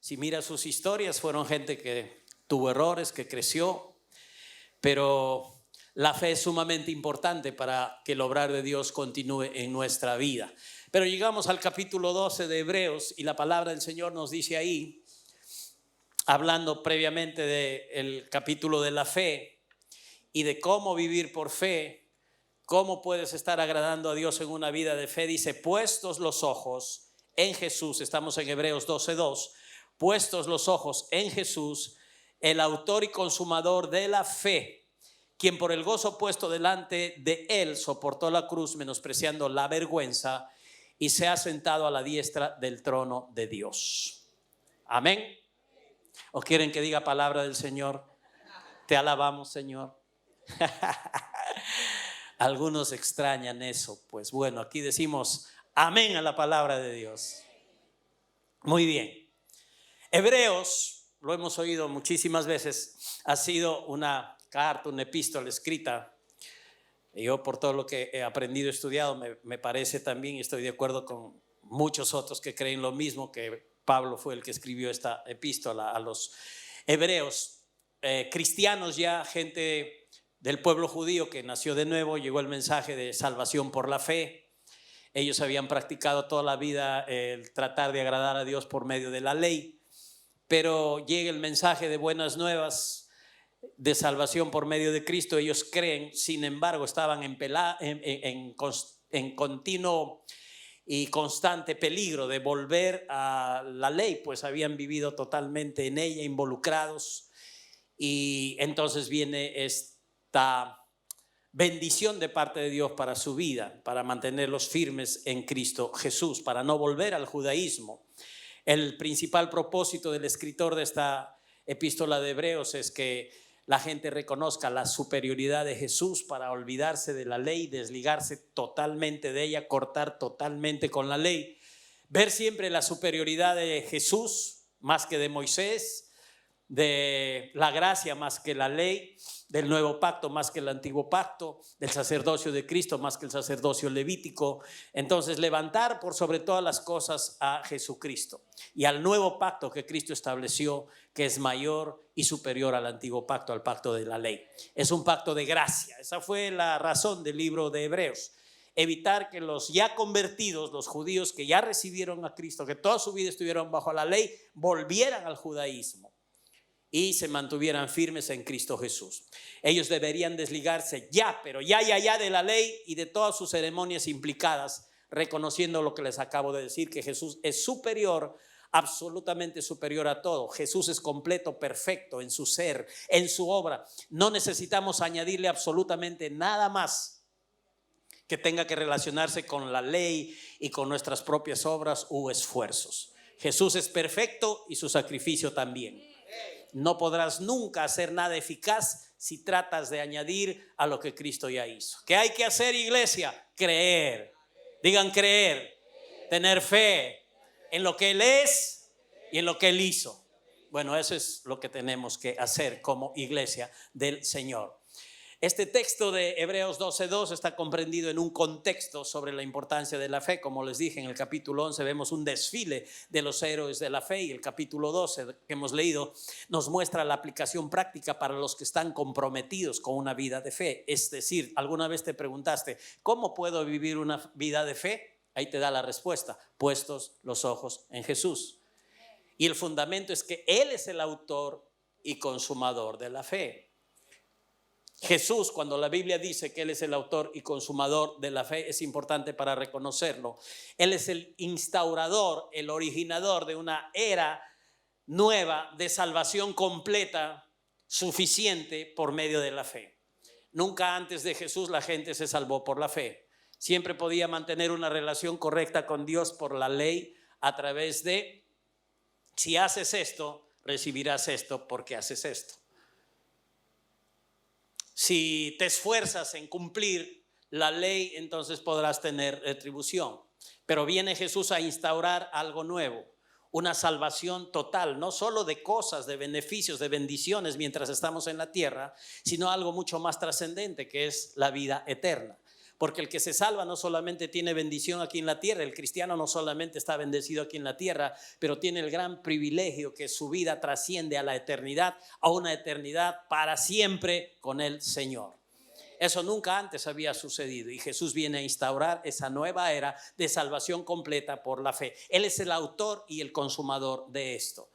Si mira sus historias, fueron gente que tuvo errores, que creció, pero la fe es sumamente importante para que el obrar de Dios continúe en nuestra vida. Pero llegamos al capítulo 12 de Hebreos y la palabra del Señor nos dice ahí, hablando previamente del capítulo de la fe y de cómo vivir por fe, cómo puedes estar agradando a Dios en una vida de fe. Dice, puestos los ojos en Jesús, estamos en Hebreos 12:2, puestos los ojos en Jesús, el autor y consumador de la fe, quien por el gozo puesto delante de él soportó la cruz, menospreciando la vergüenza, y se ha sentado a la diestra del trono de Dios. Amén. ¿O quieren que diga palabra del Señor? Te alabamos, Señor. Algunos extrañan eso. Pues bueno, aquí decimos amén a la palabra de Dios. Muy bien. Hebreos, lo hemos oído muchísimas veces, ha sido una carta, una epístola escrita. Yo, por todo lo que he aprendido, estudiado, me parece también, y estoy de acuerdo con muchos otros que creen lo mismo, que Pablo fue el que escribió esta epístola a los hebreos. Cristianos ya, gente del pueblo judío que nació de nuevo, llegó el mensaje de salvación por la fe. Ellos habían practicado toda la vida el tratar de agradar a Dios por medio de la ley, pero llega el mensaje de buenas nuevas, de salvación por medio de Cristo. Ellos creen, sin embargo, estaban en continuo y constante peligro de volver a la ley, pues habían vivido totalmente en ella, involucrados. Y entonces viene esta bendición de parte de Dios para su vida, para mantenerlos firmes en Cristo Jesús, para no volver al judaísmo. El principal propósito del escritor de esta epístola de Hebreos es que la gente reconozca la superioridad de Jesús para olvidarse de la ley, desligarse totalmente de ella, cortar totalmente con la ley, ver siempre la superioridad de Jesús más que de Moisés, de la gracia más que la ley, del nuevo pacto más que el antiguo pacto, del sacerdocio de Cristo más que el sacerdocio levítico. Entonces levantar por sobre todas las cosas a Jesucristo y al nuevo pacto que Cristo estableció, que es mayor y superior al antiguo pacto, al pacto de la ley. Es un pacto de gracia. Esa fue la razón del libro de Hebreos. Evitar que los ya convertidos, los judíos que ya recibieron a Cristo, que toda su vida estuvieron bajo la ley, volvieran al judaísmo y se mantuvieran firmes en Cristo Jesús. Ellos deberían desligarse ya, pero ya de la ley y de todas sus ceremonias implicadas, reconociendo lo que les acabo de decir, que Jesús es superior, absolutamente superior a todo. Jesús es completo, perfecto en su ser, en su obra. No necesitamos añadirle absolutamente nada más que tenga que relacionarse con la ley y con nuestras propias obras u esfuerzos. Jesús es perfecto y su sacrificio también. No podrás nunca hacer nada eficaz si tratas de añadir a lo que Cristo ya hizo. ¿Qué hay que hacer, iglesia? Creer. Digan creer. Tener fe en lo que Él es y en lo que Él hizo. Bueno, eso es lo que tenemos que hacer como iglesia del Señor. Este texto de Hebreos 12:2 está comprendido en un contexto sobre la importancia de la fe. Como les dije, en el capítulo 11 vemos un desfile de los héroes de la fe, y el capítulo 12 que hemos leído nos muestra la aplicación práctica para los que están comprometidos con una vida de fe. Es decir, ¿alguna vez te preguntaste cómo puedo vivir una vida de fe? Ahí te da la respuesta: puestos los ojos en Jesús. Y el fundamento es que Él es el autor y consumador de la fe. Jesús, cuando la Biblia dice que Él es el autor y consumador de la fe, es importante para reconocerlo. Él es el instaurador, el originador de una era nueva de salvación completa, suficiente por medio de la fe. Nunca antes de Jesús la gente se salvó por la fe. Siempre podía mantener una relación correcta con Dios por la ley, a través de: si haces esto, recibirás esto porque haces esto. Si te esfuerzas en cumplir la ley, entonces podrás tener retribución. Pero viene Jesús a instaurar algo nuevo, una salvación total, no solo de cosas, de beneficios, de bendiciones mientras estamos en la tierra, sino algo mucho más trascendente, que es la vida eterna. porque el que se salva no solamente tiene bendición aquí en la tierra, el cristiano no solamente está bendecido aquí en la tierra, pero tiene el gran privilegio que su vida trasciende a la eternidad, a una eternidad para siempre con el Señor. Eso nunca antes había sucedido y Jesús viene a instaurar esa nueva era de salvación completa por la fe. Él es el autor y el consumador de esto.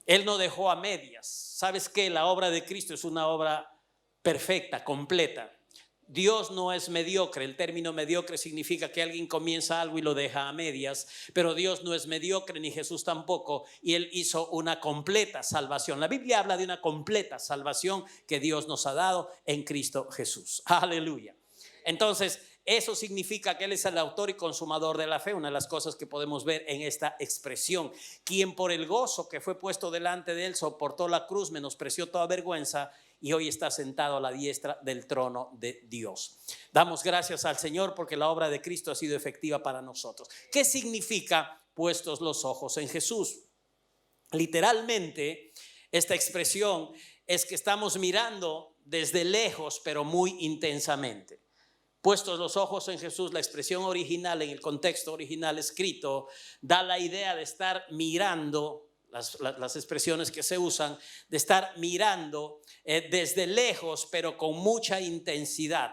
Él no dejó a medias. ¿Sabes qué? La obra de Cristo es una obra perfecta, completa. Dios no es mediocre. El término mediocre significa que alguien comienza algo y lo deja a medias, pero Dios no es mediocre, ni Jesús tampoco, y Él hizo una completa salvación. La Biblia habla de una completa salvación que Dios nos ha dado en Cristo Jesús. Aleluya. Entonces, eso significa que Él es el autor y consumador de la fe, una de las cosas que podemos ver en esta expresión. Quien por el gozo que fue puesto delante de Él soportó la cruz, menospreció toda vergüenza y hoy está sentado a la diestra del trono de Dios. Damos gracias al Señor porque la obra de Cristo ha sido efectiva para nosotros. ¿Qué significa puestos los ojos en Jesús? Literalmente, esta expresión es que estamos mirando desde lejos, pero muy intensamente. Puestos los ojos en Jesús, la expresión original en el contexto original escrito da la idea de estar mirando, las expresiones que se usan, de estar mirando desde lejos pero con mucha intensidad,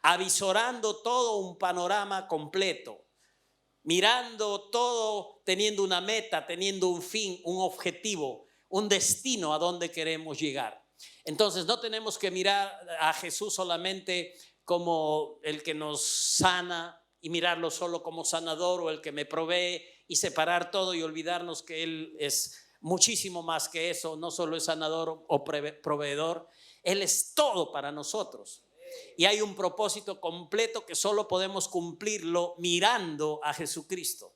avisorando todo un panorama completo, mirando todo, teniendo una meta, teniendo un fin, un objetivo, un destino a donde queremos llegar. Entonces no tenemos que mirar a Jesús solamente como el que nos sana y mirarlo solo como sanador o el que me provee y separar todo y olvidarnos que Él es muchísimo más que eso. No solo es sanador o proveedor, Él es todo para nosotros. Y hay un propósito completo que solo podemos cumplirlo mirando a Jesucristo.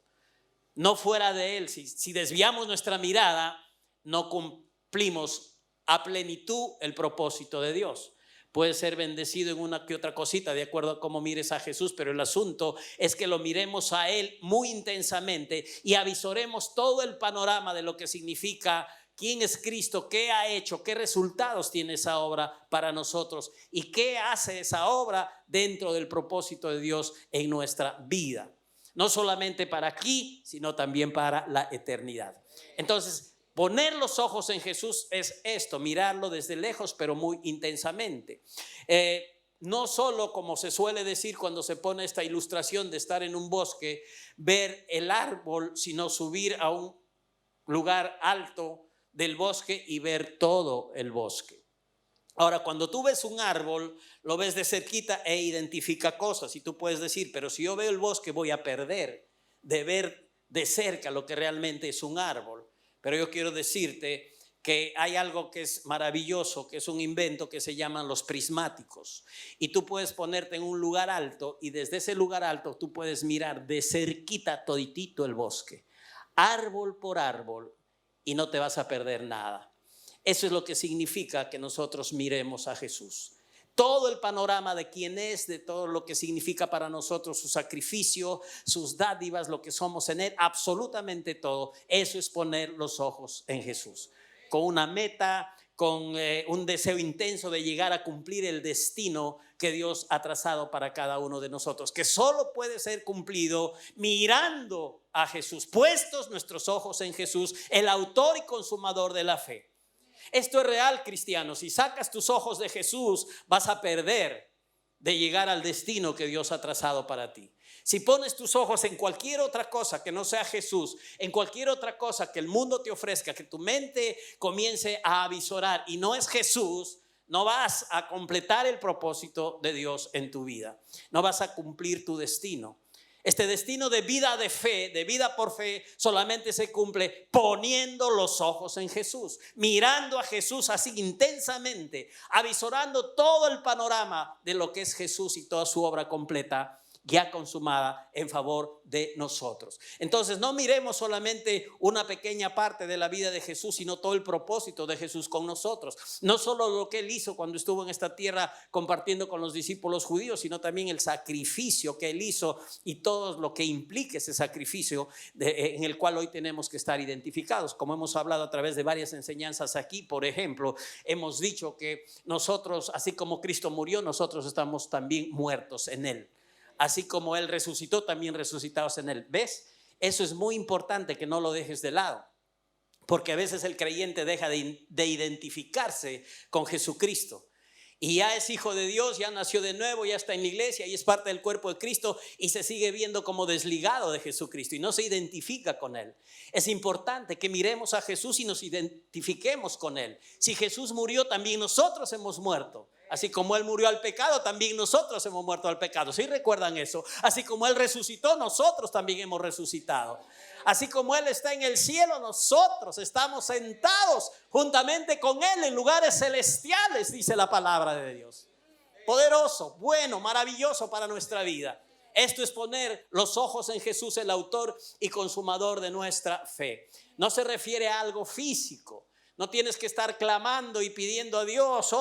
No fuera de Él. Si desviamos nuestra mirada, no cumplimos a plenitud el propósito de Dios. Puede ser bendecido en una que otra cosita de acuerdo a cómo mires a Jesús, pero el asunto es que lo miremos a Él muy intensamente y avisoremos todo el panorama de lo que significa quién es Cristo, qué ha hecho, qué resultados tiene esa obra para nosotros y qué hace esa obra dentro del propósito de Dios en nuestra vida. No solamente para aquí, sino también para la eternidad. Entonces, poner los ojos en Jesús es esto, mirarlo desde lejos pero muy intensamente. No solo, como se suele decir cuando se pone esta ilustración de estar en un bosque, ver el árbol, sino subir a un lugar alto del bosque y ver todo el bosque. Ahora, cuando tú ves un árbol, lo ves de cerquita e identifica cosas y tú puedes decir, pero si yo veo el bosque voy a perder de ver de cerca lo que realmente es un árbol. Pero yo quiero decirte que hay algo que es maravilloso, que es un invento que se llaman los prismáticos. Y tú puedes ponerte en un lugar alto y desde ese lugar alto tú puedes mirar de cerquita toditito el bosque, árbol por árbol, y no te vas a perder nada. Eso es lo que significa que nosotros miremos a Jesús. Todo el panorama de quién es, de todo lo que significa para nosotros su sacrificio, sus dádivas, lo que somos en Él, absolutamente todo. Eso es poner los ojos en Jesús. Con una meta, con un deseo intenso de llegar a cumplir el destino que Dios ha trazado para cada uno de nosotros, que solo puede ser cumplido mirando a Jesús, puestos nuestros ojos en Jesús, el autor y consumador de la fe. Esto es real, cristiano. Si sacas tus ojos de Jesús, vas a perder de llegar al destino que Dios ha trazado para ti. Si pones tus ojos en cualquier otra cosa que no sea Jesús, en cualquier otra cosa que el mundo te ofrezca, que tu mente comience a avisorar y no es Jesús, no vas a completar el propósito de Dios en tu vida. No vas a cumplir tu destino. Este destino de vida de fe, de vida por fe, solamente se cumple poniendo los ojos en Jesús, mirando a Jesús así intensamente, avisorando todo el panorama de lo que es Jesús y toda su obra completa ya consumada en favor de nosotros. Entonces no miremos solamente una pequeña parte de la vida de Jesús, sino todo el propósito de Jesús con nosotros. No solo lo que Él hizo cuando estuvo en esta tierra compartiendo con los discípulos judíos, sino también el sacrificio que Él hizo y todo lo que implica ese sacrificio en el cual hoy tenemos que estar identificados. Como hemos hablado a través de varias enseñanzas aquí, por ejemplo, hemos dicho que nosotros, así como Cristo murió, nosotros estamos también muertos en Él. así como Él resucitó, también resucitados en Él. ¿Ves? Eso es muy importante que no lo dejes de lado, porque a veces el creyente deja de identificarse con Jesucristo. Y ya es hijo de Dios, ya nació de nuevo, ya está en la iglesia y es parte del cuerpo de Cristo y se sigue viendo como desligado de Jesucristo y no se identifica con Él. Es importante que miremos a Jesús y nos identifiquemos con Él. Si Jesús murió, también nosotros hemos muerto. Así como Él murió al pecado, también nosotros hemos muerto al pecado. ¿Sí recuerdan eso? Así como Él resucitó, nosotros también hemos resucitado. Así como Él está en el cielo, nosotros estamos sentados juntamente con Él en lugares celestiales, dice la palabra de Dios. Poderoso, bueno, maravilloso para nuestra vida. Esto es poner los ojos en Jesús, el autor y consumador de nuestra fe. No se refiere a algo físico. No tienes que estar clamando y pidiendo a Dios,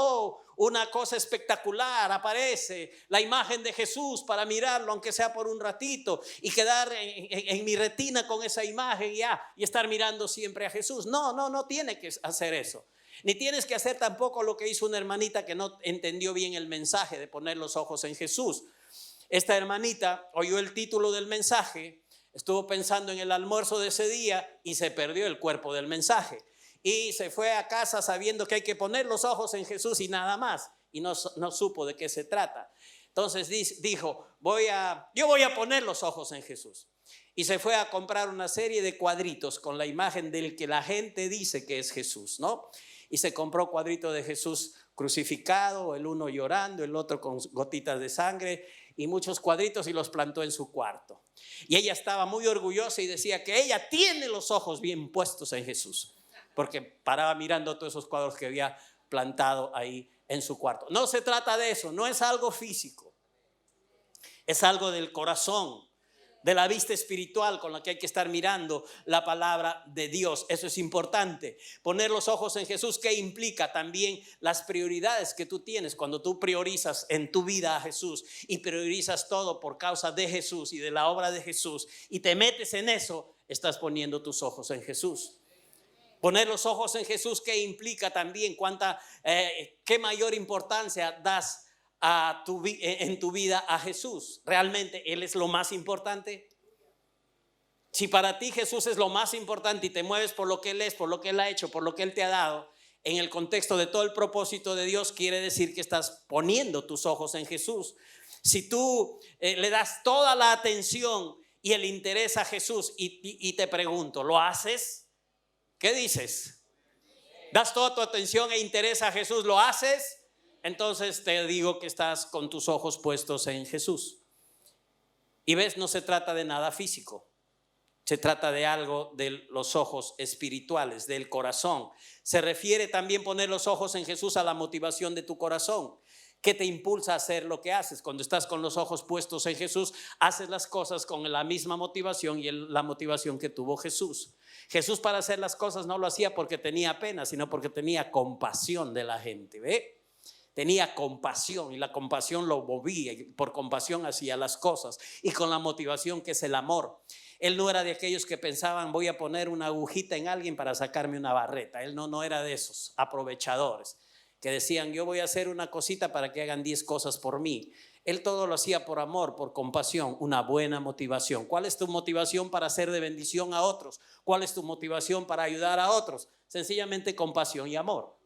una cosa espectacular, aparece la imagen de Jesús para mirarlo, aunque sea por un ratito, y quedar en mi retina con esa imagen y estar mirando siempre a Jesús. No tiene que hacer eso. Ni tienes que hacer tampoco lo que hizo una hermanita que no entendió bien el mensaje de poner los ojos en Jesús. Esta hermanita oyó el título del mensaje, estuvo pensando en el almuerzo de ese día y se perdió el cuerpo del mensaje. Y se fue a casa sabiendo que hay que poner los ojos en Jesús y nada más. Y no supo de qué se trata. Entonces dijo, yo voy a poner los ojos en Jesús. Y se fue a comprar una serie de cuadritos con la imagen del que la gente dice que es Jesús, ¿no? Y se compró cuadritos de Jesús crucificado, el uno llorando, el otro con gotitas de sangre y muchos cuadritos, y los plantó en su cuarto. Y ella estaba muy orgullosa y decía que ella tiene los ojos bien puestos en Jesús, porque paraba mirando todos esos cuadros que había plantado ahí en su cuarto. No se trata de eso, no es algo físico, es algo del corazón, de la vista espiritual con la que hay que estar mirando la palabra de Dios. Eso es importante. Poner los ojos en Jesús, ¿qué implica? También las prioridades que tú tienes. Cuando tú priorizas en tu vida a Jesús y priorizas todo por causa de Jesús y de la obra de Jesús y te metes en eso, estás poniendo tus ojos en Jesús. Poner los ojos en Jesús, ¿qué implica también? ¿Qué mayor importancia das en tu vida a Jesús? ¿Realmente Él es lo más importante? Si para ti Jesús es lo más importante y te mueves por lo que Él es, por lo que Él ha hecho, por lo que Él te ha dado, en el contexto de todo el propósito de Dios, quiere decir que estás poniendo tus ojos en Jesús. Si tú le das toda la atención y el interés a Jesús y te pregunto, ¿lo haces? ¿Qué dices? ¿Das toda tu atención e interés a Jesús? ¿Lo haces? Entonces te digo que estás con tus ojos puestos en Jesús. Y ves, no se trata de nada físico. Se trata de algo de los ojos espirituales, del corazón. Se refiere también poner los ojos en Jesús a la motivación de tu corazón. ¿Qué te impulsa a hacer lo que haces? Cuando estás con los ojos puestos en Jesús, haces las cosas con la misma motivación y la motivación que tuvo Jesús. Jesús, para hacer las cosas no lo hacía porque tenía pena, sino porque tenía compasión de la gente. ¿Ve? Tenía compasión y la compasión lo movía y por compasión hacía las cosas y con la motivación que es el amor. Él no era de aquellos que pensaban voy a poner una agujita en alguien para sacarme una barreta. Él no era de esos aprovechadores que decían yo voy a hacer una cosita para que hagan 10 cosas por mí. Él todo lo hacía por amor, por compasión, una buena motivación. ¿Cuál es tu motivación para ser de bendición a otros? ¿Cuál es tu motivación para ayudar a otros? Sencillamente compasión y amor.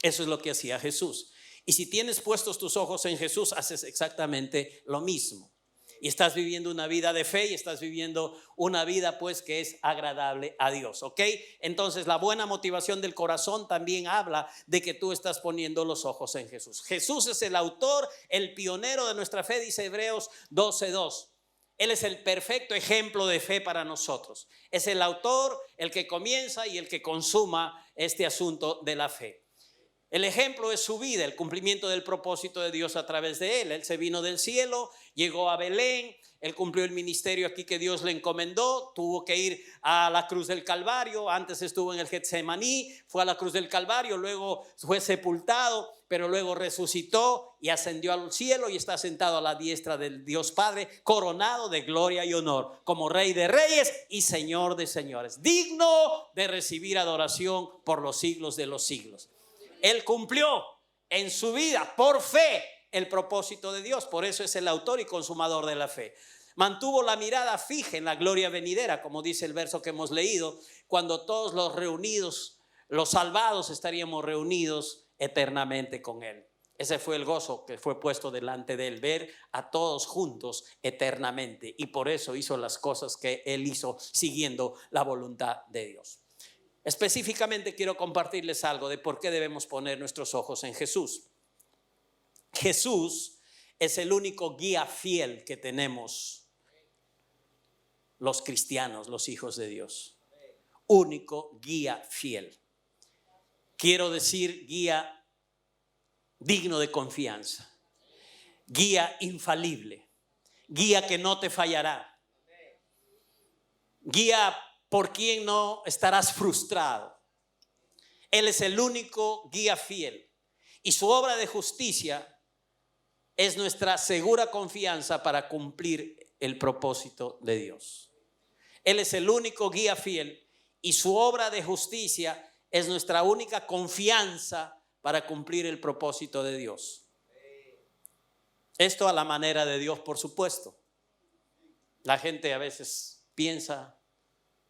Eso es lo que hacía Jesús. Y si tienes puestos tus ojos en Jesús, haces exactamente lo mismo. Y estás viviendo una vida de fe y estás viviendo una vida pues que es agradable a Dios, ¿ok? Entonces la buena motivación del corazón también habla de que tú estás poniendo los ojos en Jesús. Jesús es el autor, el pionero de nuestra fe, dice Hebreos 12:2. Él es el perfecto ejemplo de fe para nosotros. Es el autor, el que comienza y el que consuma este asunto de la fe. El ejemplo es su vida, el cumplimiento del propósito de Dios a través de él. Él se vino del cielo, llegó a Belén, él cumplió el ministerio aquí que Dios le encomendó, tuvo que ir a la cruz del Calvario, antes estuvo en el Getsemaní, fue a la cruz del Calvario, luego fue sepultado, pero luego resucitó y ascendió al cielo y está sentado a la diestra del Dios Padre, coronado de gloria y honor, como Rey de Reyes y Señor de Señores, digno de recibir adoración por los siglos de los siglos. Él cumplió en su vida por fe el propósito de Dios. Por eso es el autor y consumador de la fe. Mantuvo la mirada fija en la gloria venidera, como dice el verso que hemos leído, cuando todos los reunidos, los salvados, estaríamos reunidos eternamente con Él. Ese fue el gozo que fue puesto delante de Él, ver a todos juntos eternamente. Y por eso hizo las cosas que Él hizo, siguiendo la voluntad de Dios. Específicamente quiero compartirles algo de por qué debemos poner nuestros ojos en Jesús. Jesús es el único guía fiel que tenemos los cristianos, los hijos de Dios. Único guía fiel. Quiero decir guía digno de confianza. Guía infalible. Guía que no te fallará. Guía por quien no estarás frustrado. Él es el único guía fiel. Y su obra de justicia es nuestra segura confianza para cumplir el propósito de Dios. Él es el único guía fiel y su obra de justicia es nuestra única confianza para cumplir el propósito de Dios. Esto a la manera de Dios, por supuesto. La gente a veces piensa,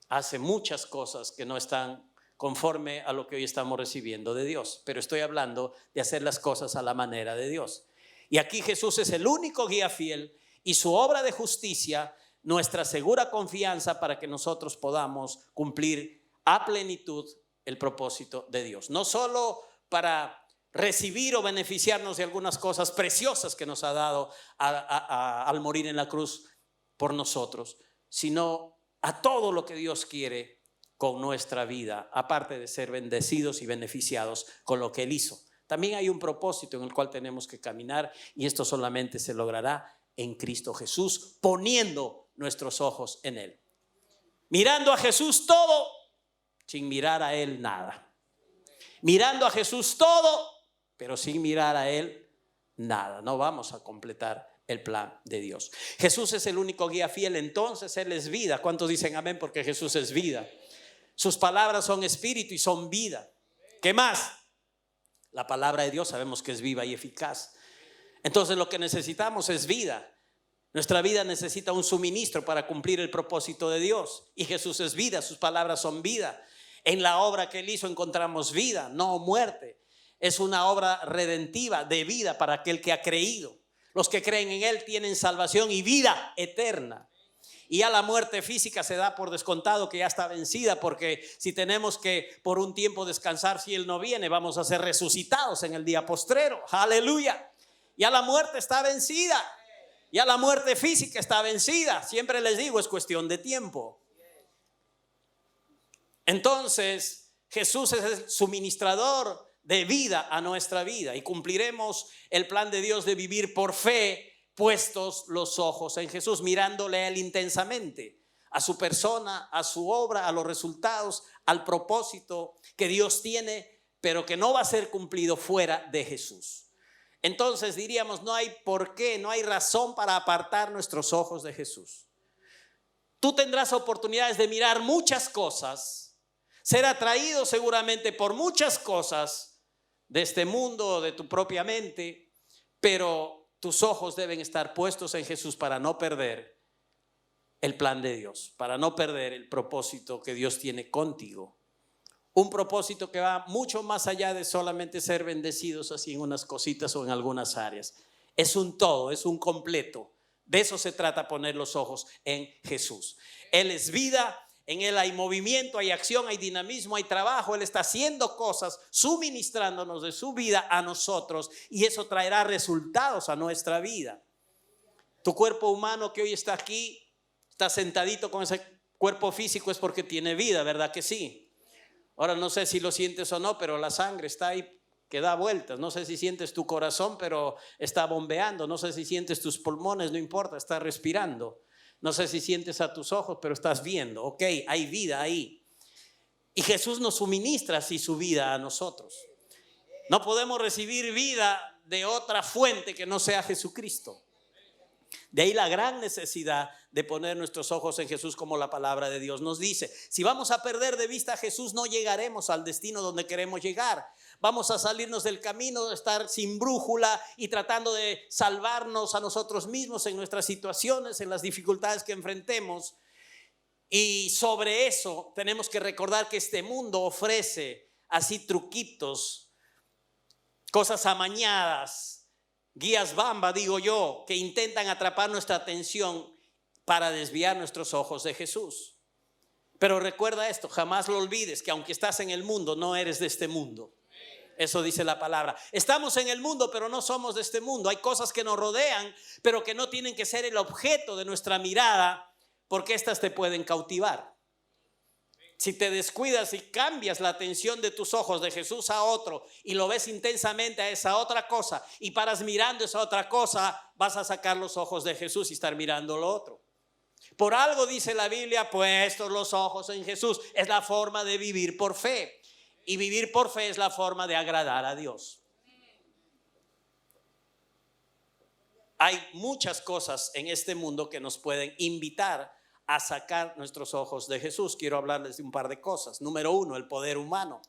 hace muchas cosas que no están conforme a lo que hoy estamos recibiendo de Dios. Pero estoy hablando de hacer las cosas a la manera de Dios. Y aquí Jesús es el único guía fiel y su obra de justicia nuestra segura confianza para que nosotros podamos cumplir a plenitud el propósito de Dios. No solo para recibir o beneficiarnos de algunas cosas preciosas que nos ha dado al morir en la cruz por nosotros, sino a todo lo que Dios quiere con nuestra vida, aparte de ser bendecidos y beneficiados con lo que Él hizo. También hay un propósito en el cual tenemos que caminar y esto solamente se logrará en Cristo Jesús, poniendo nuestros ojos en Él. Mirando a Jesús todo, sin mirar a Él nada. Mirando a Jesús todo, pero sin mirar a Él nada. No vamos a completar el plan de Dios. Jesús es el único guía fiel, entonces Él es vida. ¿Cuántos dicen amén? Porque Jesús es vida. Sus palabras son espíritu y son vida. ¿Qué más? La palabra de Dios sabemos que es viva y eficaz. Entonces lo que necesitamos es vida. Nuestra vida necesita un suministro para cumplir el propósito de Dios. Y Jesús es vida, sus palabras son vida. En la obra que Él hizo encontramos vida, no muerte. Es una obra redentiva de vida para aquel que ha creído. Los que creen en Él tienen salvación y vida eterna. Y ya la muerte física se da por descontado que ya está vencida, porque si tenemos que por un tiempo descansar, si Él no viene, vamos a ser resucitados en el día postrero. Aleluya. Ya la muerte está vencida. Ya la muerte física está vencida. Siempre les digo, es cuestión de tiempo. Entonces, Jesús es el suministrador de vida a nuestra vida y cumpliremos el plan de Dios de vivir por fe, puestos los ojos en Jesús, mirándole a Él intensamente, a su persona, a su obra, a los resultados, al propósito que Dios tiene, pero que no va a ser cumplido fuera de Jesús. Entonces diríamos, no hay por qué, no hay razón para apartar nuestros ojos de Jesús. Tú tendrás oportunidades de mirar muchas cosas, ser atraído seguramente por muchas cosas de este mundo, de tu propia mente, pero tus ojos deben estar puestos en Jesús para no perder el plan de Dios, para no perder el propósito que Dios tiene contigo. Un propósito que va mucho más allá de solamente ser bendecidos así en unas cositas o en algunas áreas. Es un todo, es un completo. De eso se trata, poner los ojos en Jesús. Él es vida, en Él hay movimiento, hay acción, hay dinamismo, hay trabajo. Él está haciendo cosas, suministrándonos de su vida a nosotros y eso traerá resultados a nuestra vida. Tu cuerpo humano que hoy está aquí, está sentadito con ese cuerpo físico es porque tiene vida, ¿verdad que sí? Ahora no sé si lo sientes o no, pero la sangre está ahí que da vueltas. No sé si sientes tu corazón, pero está bombeando. No sé si sientes tus pulmones, no importa, está respirando. No sé si sientes a tus ojos, pero estás viendo. Ok, hay vida ahí. Y Jesús nos suministra así su vida a nosotros. No podemos recibir vida de otra fuente que no sea Jesucristo. De ahí la gran necesidad de poner nuestros ojos en Jesús, como la palabra de Dios nos dice. Si vamos a perder de vista a Jesús, no llegaremos al destino donde queremos llegar. Vamos a salirnos del camino, estar sin brújula y tratando de salvarnos a nosotros mismos en nuestras situaciones, en las dificultades que enfrentemos. Y sobre eso tenemos que recordar que este mundo ofrece así truquitos, cosas amañadas, guías bamba, digo yo, que intentan atrapar nuestra atención para desviar nuestros ojos de Jesús. Pero recuerda esto, jamás lo olvides, que aunque estás en el mundo, no eres de este mundo. Eso dice la palabra. Estamos en el mundo, pero no somos de este mundo. Hay cosas que nos rodean, pero que no tienen que ser el objeto de nuestra mirada, porque estas te pueden cautivar. Si te descuidas y cambias la atención de tus ojos de Jesús a otro y lo ves intensamente a esa otra cosa y paras mirando esa otra cosa, vas a sacar los ojos de Jesús y estar mirando lo otro. Por algo dice la Biblia, puestos los ojos en Jesús. Es la forma de vivir por fe. Y vivir por fe es la forma de agradar a Dios. Hay muchas cosas en este mundo que nos pueden invitar a sacar nuestros ojos de Jesús. Quiero hablarles de un par de cosas. Número 1, el poder humano.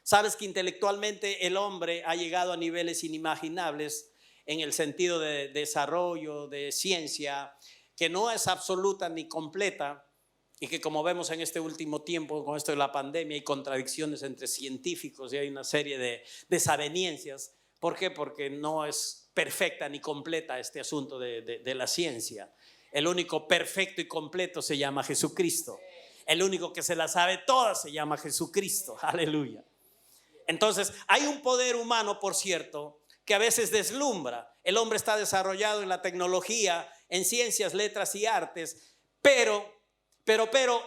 Sabes que intelectualmente el hombre ha llegado a niveles inimaginables en el sentido de desarrollo, de ciencia, que no es absoluta ni completa, y que, como vemos en este último tiempo con esto de la pandemia, hay contradicciones entre científicos y hay una serie de desavenencias. ¿Por qué? Porque no es perfecta ni completa este asunto de la ciencia. El único perfecto y completo se llama Jesucristo. El único que se la sabe todas se llama Jesucristo. Aleluya. Entonces, hay un poder humano, por cierto, que a veces deslumbra. El hombre está desarrollado en la tecnología, en ciencias, letras y artes, pero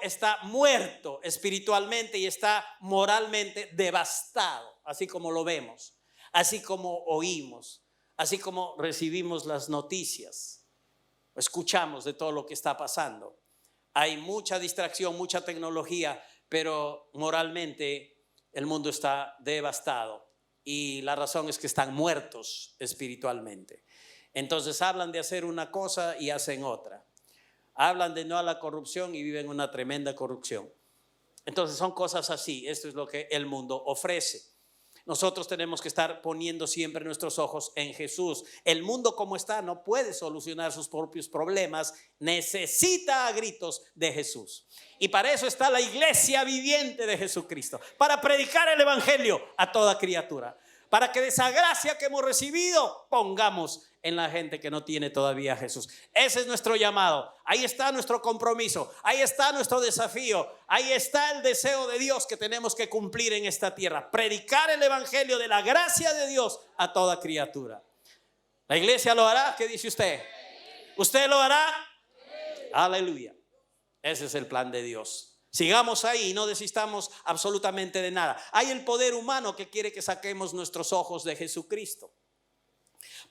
está muerto espiritualmente y está moralmente devastado, así como lo vemos, así como oímos, así como recibimos las noticias. Escuchamos de todo lo que está pasando. Hay mucha distracción, mucha tecnología, pero moralmente el mundo está devastado y la razón es que están muertos espiritualmente. Entonces hablan de hacer una cosa y hacen otra. Hablan de no a la corrupción y viven una tremenda corrupción. Entonces son cosas así. Esto es lo que el mundo ofrece. Nosotros tenemos que estar poniendo siempre nuestros ojos en Jesús. El mundo como está no puede solucionar sus propios problemas. Necesita a gritos de Jesús. Y para eso está la iglesia viviente de Jesucristo. Para predicar el evangelio a toda criatura. Para que de esa gracia que hemos recibido pongamos en la gente que no tiene todavía a Jesús. Ese es nuestro llamado. Ahí está nuestro compromiso. Ahí está nuestro desafío. Ahí está el deseo de Dios que tenemos que cumplir en esta tierra. Predicar el evangelio de la gracia de Dios a toda criatura. ¿La iglesia lo hará? ¿Qué dice usted? ¿Usted lo hará? Aleluya. Ese es el plan de Dios. Sigamos ahí y no desistamos absolutamente de nada. Hay el poder humano que quiere que saquemos nuestros ojos de Jesucristo.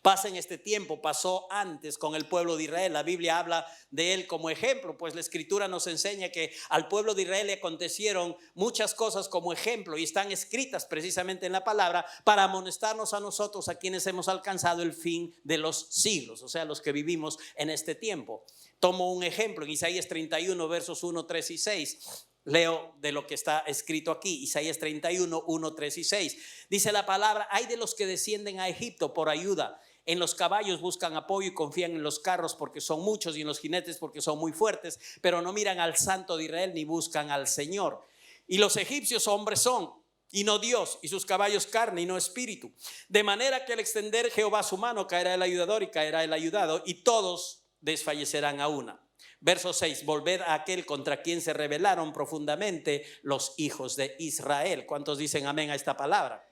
Pasa en este tiempo, pasó antes con el pueblo de Israel. La Biblia habla de él como ejemplo, pues la escritura nos enseña que al pueblo de Israel le acontecieron muchas cosas como ejemplo y están escritas precisamente en la palabra para amonestarnos a nosotros, a quienes hemos alcanzado el fin de los siglos, o sea, los que vivimos en este tiempo. Tomo un ejemplo en Isaías 31, versos 1, 3 y 6. Leo de lo que está escrito aquí, Isaías 31, 1, 3 y 6. Dice la palabra: hay de los que descienden a Egipto por ayuda. En los caballos buscan apoyo y confían en los carros porque son muchos y en los jinetes porque son muy fuertes, pero no miran al Santo de Israel ni buscan al Señor. Y los egipcios hombres son y no Dios, y sus caballos carne y no espíritu. De manera que al extender Jehová su mano caerá el ayudador y caerá el ayudado, y todos desfallecerán a una. Verso 6: volved a aquel contra quien se rebelaron profundamente los hijos de Israel. ¿Cuántos dicen amén a esta palabra?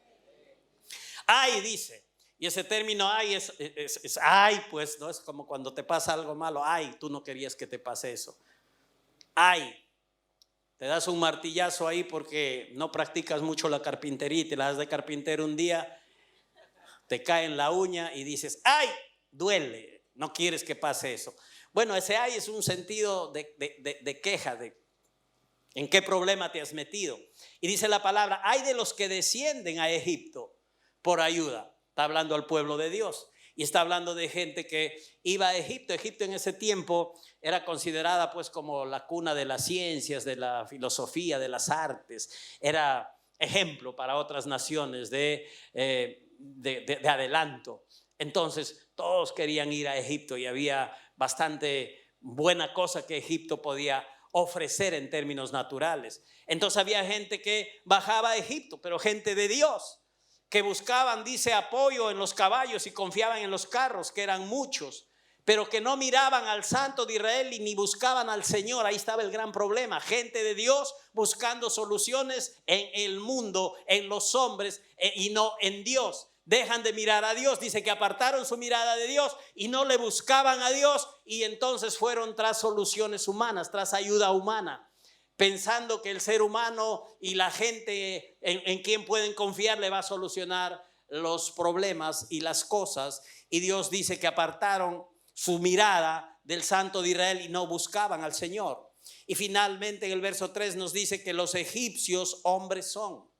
Ay, dice. Y ese término ay es ay, pues no es como cuando te pasa algo malo. Ay, tú no querías que te pase eso. Ay, te das un martillazo ahí porque no practicas mucho la carpintería y te la das de carpintero un día, te cae en la uña y dices ay, duele, no quieres que pase eso. Bueno, ese ay es un sentido de queja, de en qué problema te has metido. Y dice la palabra: hay de los que descienden a Egipto por ayuda. Está hablando al pueblo de Dios. Y está hablando de gente que iba a Egipto. Egipto en ese tiempo era considerada pues como la cuna de las ciencias, de la filosofía, de las artes. Era ejemplo para otras naciones de adelanto. Entonces todos querían ir a Egipto y había bastante buena cosa que Egipto podía ofrecer en términos naturales. Entonces había gente que bajaba a Egipto, pero gente de Dios, que buscaban, dice, apoyo en los caballos y confiaban en los carros, que eran muchos, pero que no miraban al Santo de Israel y ni buscaban al Señor. Ahí estaba el gran problema. Gente de Dios buscando soluciones en el mundo, en los hombres, y no en Dios. Dejan de mirar a Dios. Dice que apartaron su mirada de Dios y no le buscaban a Dios, y entonces fueron tras soluciones humanas, tras ayuda humana, pensando que el ser humano y la gente en quien pueden confiar le va a solucionar los problemas y las cosas. Y Dios dice que apartaron su mirada del Santo de Israel y no buscaban al Señor. Y finalmente en el verso 3 nos dice que los egipcios hombres son.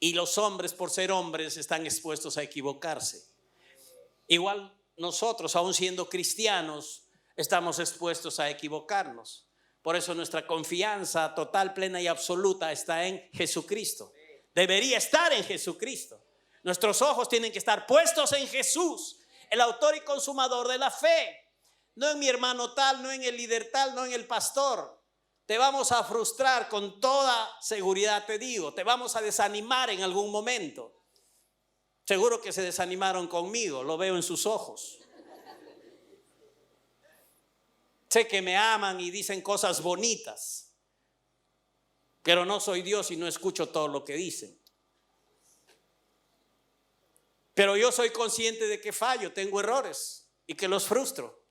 Y los hombres, por ser hombres, están expuestos a equivocarse. Igual nosotros, aun siendo cristianos, estamos expuestos a equivocarnos. Por eso nuestra confianza total, plena y absoluta está en Jesucristo. Debería estar en Jesucristo. Nuestros ojos tienen que estar puestos en Jesús, el autor y consumador de la fe. No en mi hermano tal, no en el líder tal, no en el pastor. Te vamos a frustrar, con toda seguridad te digo. Te vamos a desanimar en algún momento. Seguro que se desanimaron conmigo, lo veo en sus ojos. Sé que me aman y dicen cosas bonitas, pero no soy Dios y no escucho todo lo que dicen. Pero yo soy consciente de que fallo, tengo errores y que los frustro.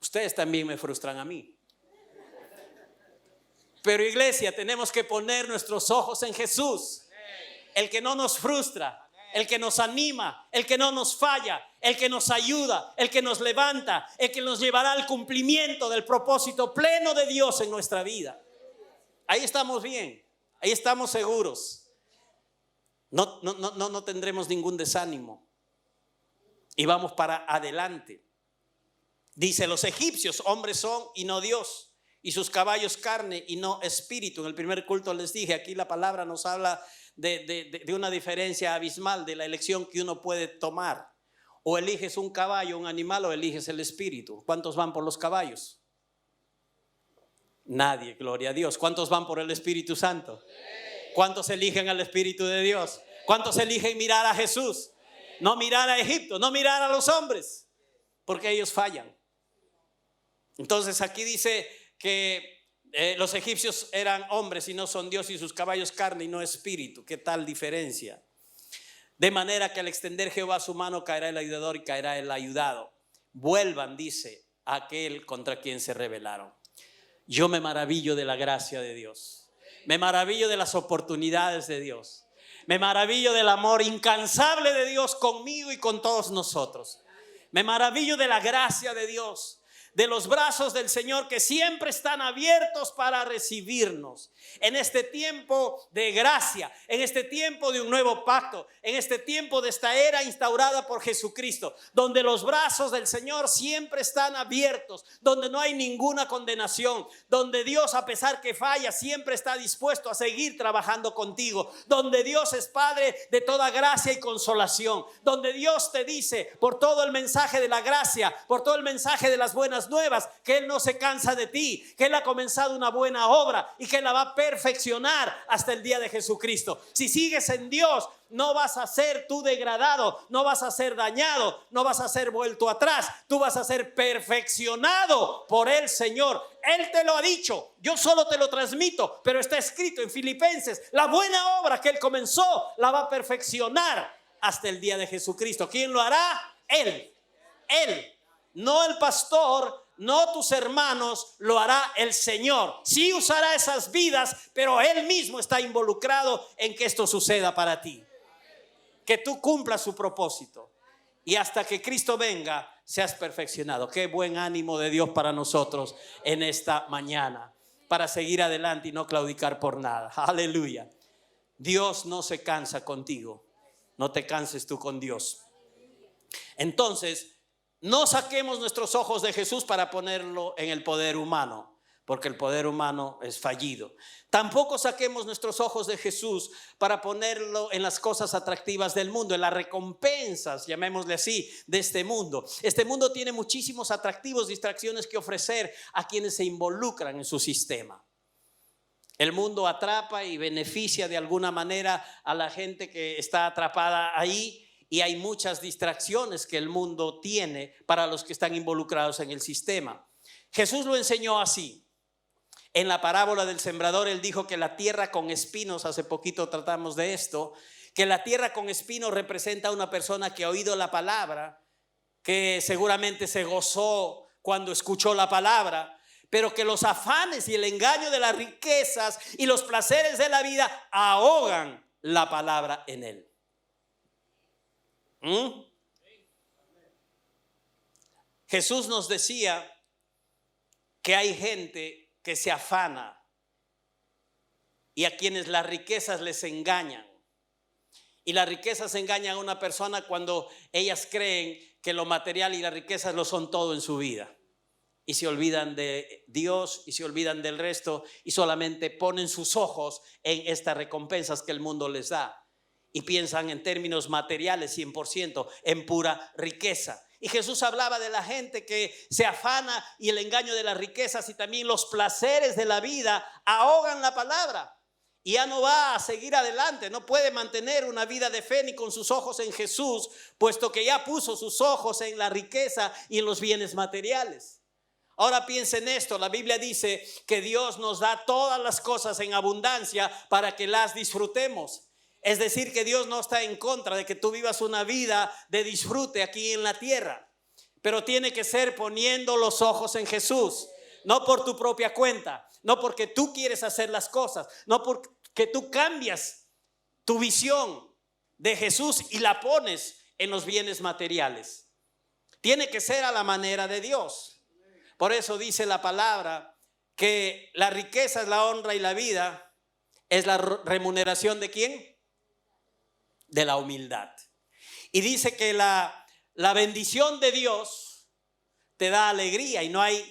Ustedes también me frustran a mí. Pero iglesia, tenemos que poner nuestros ojos en Jesús, el que no nos frustra, el que nos anima, el que no nos falla, el que nos ayuda, el que nos levanta, el que nos llevará al cumplimiento del propósito pleno de Dios en nuestra vida. Ahí estamos bien, ahí estamos seguros. No tendremos ningún desánimo y vamos para adelante. Dice: los egipcios hombres son y no Dios, y sus caballos carne y no espíritu. En el primer culto les dije, aquí la palabra nos habla de una diferencia abismal de la elección que uno puede tomar. O eliges un caballo, un animal, o eliges el espíritu. ¿Cuántos van por los caballos? Nadie, gloria a Dios. ¿Cuántos van por el Espíritu Santo? ¿Cuántos eligen al Espíritu de Dios? ¿Cuántos eligen mirar a Jesús? No mirar a Egipto, no mirar a los hombres, porque ellos fallan. Entonces aquí dice que los egipcios eran hombres y no son Dios, y sus caballos carne y no espíritu. ¿Qué tal diferencia? De manera que al extender Jehová su mano, caerá el ayudador y caerá el ayudado. Vuelvan, dice, a aquel contra quien se rebelaron. Yo me maravillo de la gracia de Dios. Me maravillo de las oportunidades de Dios. Me maravillo del amor incansable de Dios conmigo y con todos nosotros. Me maravillo de la gracia de Dios, de los brazos del Señor que siempre están abiertos para recibirnos en este tiempo de gracia, en este tiempo de un nuevo pacto, en este tiempo de esta era instaurada por Jesucristo, donde los brazos del Señor siempre están abiertos, donde no hay ninguna condenación, donde Dios, a pesar que falla, siempre está dispuesto a seguir trabajando contigo, donde Dios es Padre de toda gracia y consolación, donde Dios te dice, por todo el mensaje de la gracia, por todo el mensaje de las buenas nuevas, que Él no se cansa de ti, que Él ha comenzado una buena obra y que la va a perfeccionar hasta el día de Jesucristo. Si sigues en Dios, no vas a ser tú degradado, no vas a ser dañado, no vas a ser vuelto atrás. Tú vas a ser perfeccionado por el Señor. Él te lo ha dicho, yo solo te lo transmito, pero está escrito en Filipenses: la buena obra que Él comenzó la va a perfeccionar hasta el día de Jesucristo. ¿Quién lo hará? Él, no el pastor, no tus hermanos, lo hará el Señor. Sí usará esas vidas, pero Él mismo está involucrado en que esto suceda para ti, que tú cumplas su propósito, y hasta que Cristo venga seas perfeccionado. Qué buen ánimo de Dios para nosotros en esta mañana, para seguir adelante y no claudicar por nada. Aleluya. Dios no se cansa contigo, no te canses tú con Dios. Entonces, no saquemos nuestros ojos de Jesús para ponerlo en el poder humano, porque el poder humano es fallido. Tampoco saquemos nuestros ojos de Jesús para ponerlo en las cosas atractivas del mundo, en las recompensas, llamémosle así, de este mundo. Este mundo tiene muchísimos atractivos, distracciones que ofrecer a quienes se involucran en su sistema. El mundo atrapa y beneficia de alguna manera a la gente que está atrapada ahí. Y hay muchas distracciones que el mundo tiene para los que están involucrados en el sistema. Jesús lo enseñó así. En la parábola del sembrador, él dijo que la tierra con espinos, hace poquito tratamos de esto, que la tierra con espinos representa a una persona que ha oído la palabra, que seguramente se gozó cuando escuchó la palabra, pero que los afanes y el engaño de las riquezas y los placeres de la vida ahogan la palabra en él. Jesús nos decía que hay gente que se afana y a quienes las riquezas les engañan. Y las riquezas engañan a una persona cuando ellas creen que lo material y las riquezas lo son todo en su vida. Y se olvidan de Dios y se olvidan del resto y solamente ponen sus ojos en estas recompensas que el mundo les da. Y piensan en términos materiales 100%, en pura riqueza. Y Jesús hablaba de la gente que se afana y el engaño de las riquezas y también los placeres de la vida ahogan la palabra. Y ya no va a seguir adelante, no puede mantener una vida de fe ni con sus ojos en Jesús, puesto que ya puso sus ojos en la riqueza y en los bienes materiales. Ahora piensen esto, la Biblia dice que Dios nos da todas las cosas en abundancia para que las disfrutemos. Es decir, que Dios no está en contra de que tú vivas una vida de disfrute aquí en la tierra, pero tiene que ser poniendo los ojos en Jesús, no por tu propia cuenta, no porque tú quieres hacer las cosas, no porque tú cambias tu visión de Jesús y la pones en los bienes materiales. Tiene que ser a la manera de Dios. Por eso dice la palabra que la riqueza es la honra y la vida es la remuneración ¿de quién? De la humildad. Y dice que la bendición de Dios te da alegría y no hay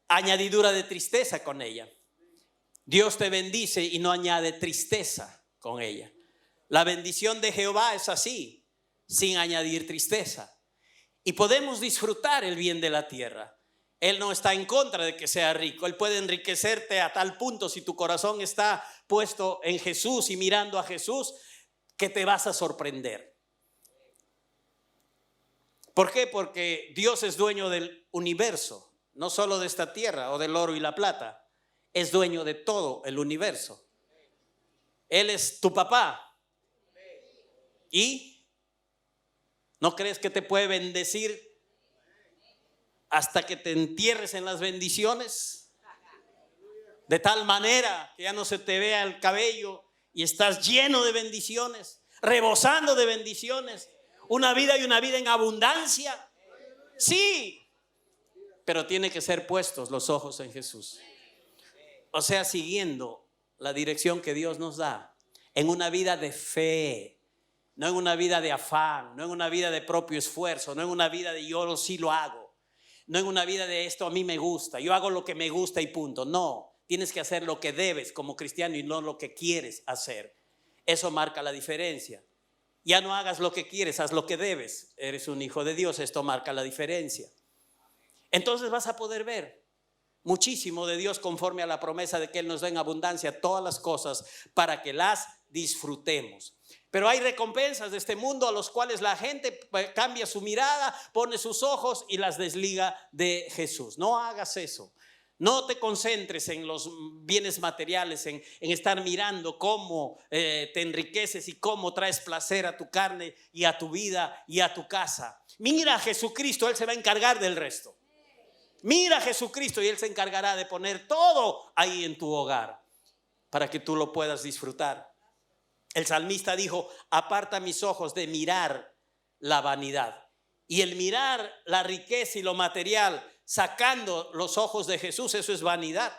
añadidura de tristeza con ella. Dios te bendice y no añade tristeza con ella. La bendición de Jehová es así, sin añadir tristeza. Y podemos disfrutar el bien de la tierra. Él no está en contra de que sea rico. Él puede enriquecerte a tal punto, si tu corazón está puesto en Jesús y mirando a Jesús, que te vas a sorprender. ¿Por qué? Porque Dios es dueño del universo, no solo de esta tierra o del oro y la plata. Es dueño de todo el universo. Él es tu papá. ¿Y no crees que te puede bendecir hasta que te entierres en las bendiciones? De tal manera que ya no se te vea el cabello y estás lleno de bendiciones, rebosando de bendiciones. Una vida y una vida en abundancia. Sí, pero tiene que ser puestos los ojos en Jesús. O sea, siguiendo la dirección que Dios nos da en una vida de fe, no en una vida de afán, no en una vida de propio esfuerzo, no en una vida de yo sí lo hago, no en una vida de esto a mí me gusta, yo hago lo que me gusta y punto. No. Tienes que hacer lo que debes como cristiano y no lo que quieres hacer. Eso marca la diferencia. Ya no hagas lo que quieres, haz lo que debes. Eres un hijo de Dios, esto marca la diferencia. Entonces vas a poder ver muchísimo de Dios conforme a la promesa de que Él nos da en abundancia todas las cosas para que las disfrutemos. Pero hay recompensas de este mundo a los cuales la gente cambia su mirada, pone sus ojos y las desliga de Jesús. No hagas eso. No te concentres en los bienes materiales, en estar mirando cómo te enriqueces y cómo traes placer a tu carne y a tu vida y a tu casa. Mira a Jesucristo, Él se va a encargar del resto. Mira a Jesucristo y Él se encargará de poner todo ahí en tu hogar para que tú lo puedas disfrutar. El salmista dijo: aparta mis ojos de mirar la vanidad. Y el mirar la riqueza y lo material sacando los ojos de Jesús, eso es vanidad.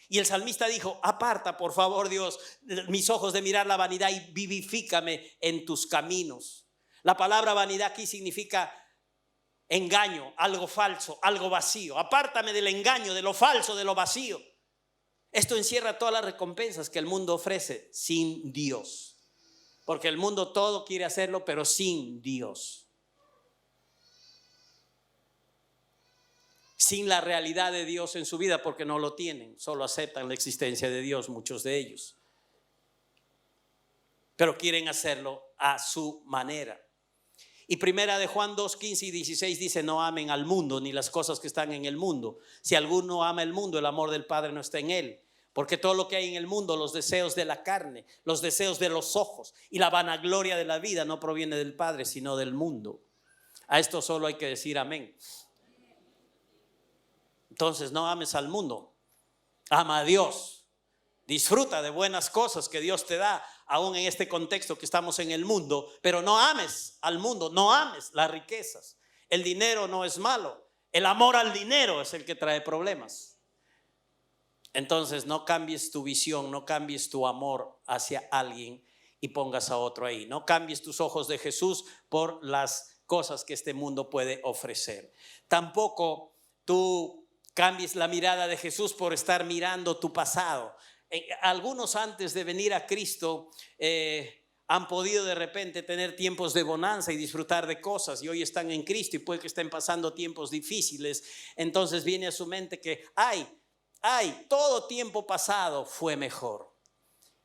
Y el salmista dijo: aparta por favor, Dios, mis ojos de mirar la vanidad y vivifícame en tus caminos. La palabra vanidad aquí significa engaño, algo falso, algo vacío. Apártame del engaño, de lo falso, de lo vacío. Esto encierra todas las recompensas que el mundo ofrece sin Dios. Porque el mundo todo quiere hacerlo, pero sin Dios. Sin la realidad de Dios en su vida, porque no lo tienen. Solo aceptan la existencia de Dios, muchos de ellos. Pero quieren hacerlo a su manera. Y primera de Juan 2, 15 y 16 dice: no amen al mundo ni las cosas que están en el mundo. Si alguno ama el mundo, el amor del Padre no está en él. Porque todo lo que hay en el mundo, los deseos de la carne, los deseos de los ojos y la vanagloria de la vida no proviene del Padre, sino del mundo. A esto solo hay que decir amén. Entonces no ames al mundo, ama a Dios. Disfruta de buenas cosas que Dios te da, aún en este contexto que estamos en el mundo, pero no ames al mundo, no ames las riquezas. El dinero no es malo, el amor al dinero es el que trae problemas. Entonces no cambies tu visión, no cambies tu amor hacia alguien y pongas a otro ahí. No cambies tus ojos de Jesús por las cosas que este mundo puede ofrecer. Tampoco tú cambies la mirada de Jesús por estar mirando tu pasado. Algunos antes de venir a Cristo han podido de repente tener tiempos de bonanza y disfrutar de cosas, y hoy están en Cristo y puede que estén pasando tiempos difíciles. Entonces viene a su mente que todo tiempo pasado fue mejor.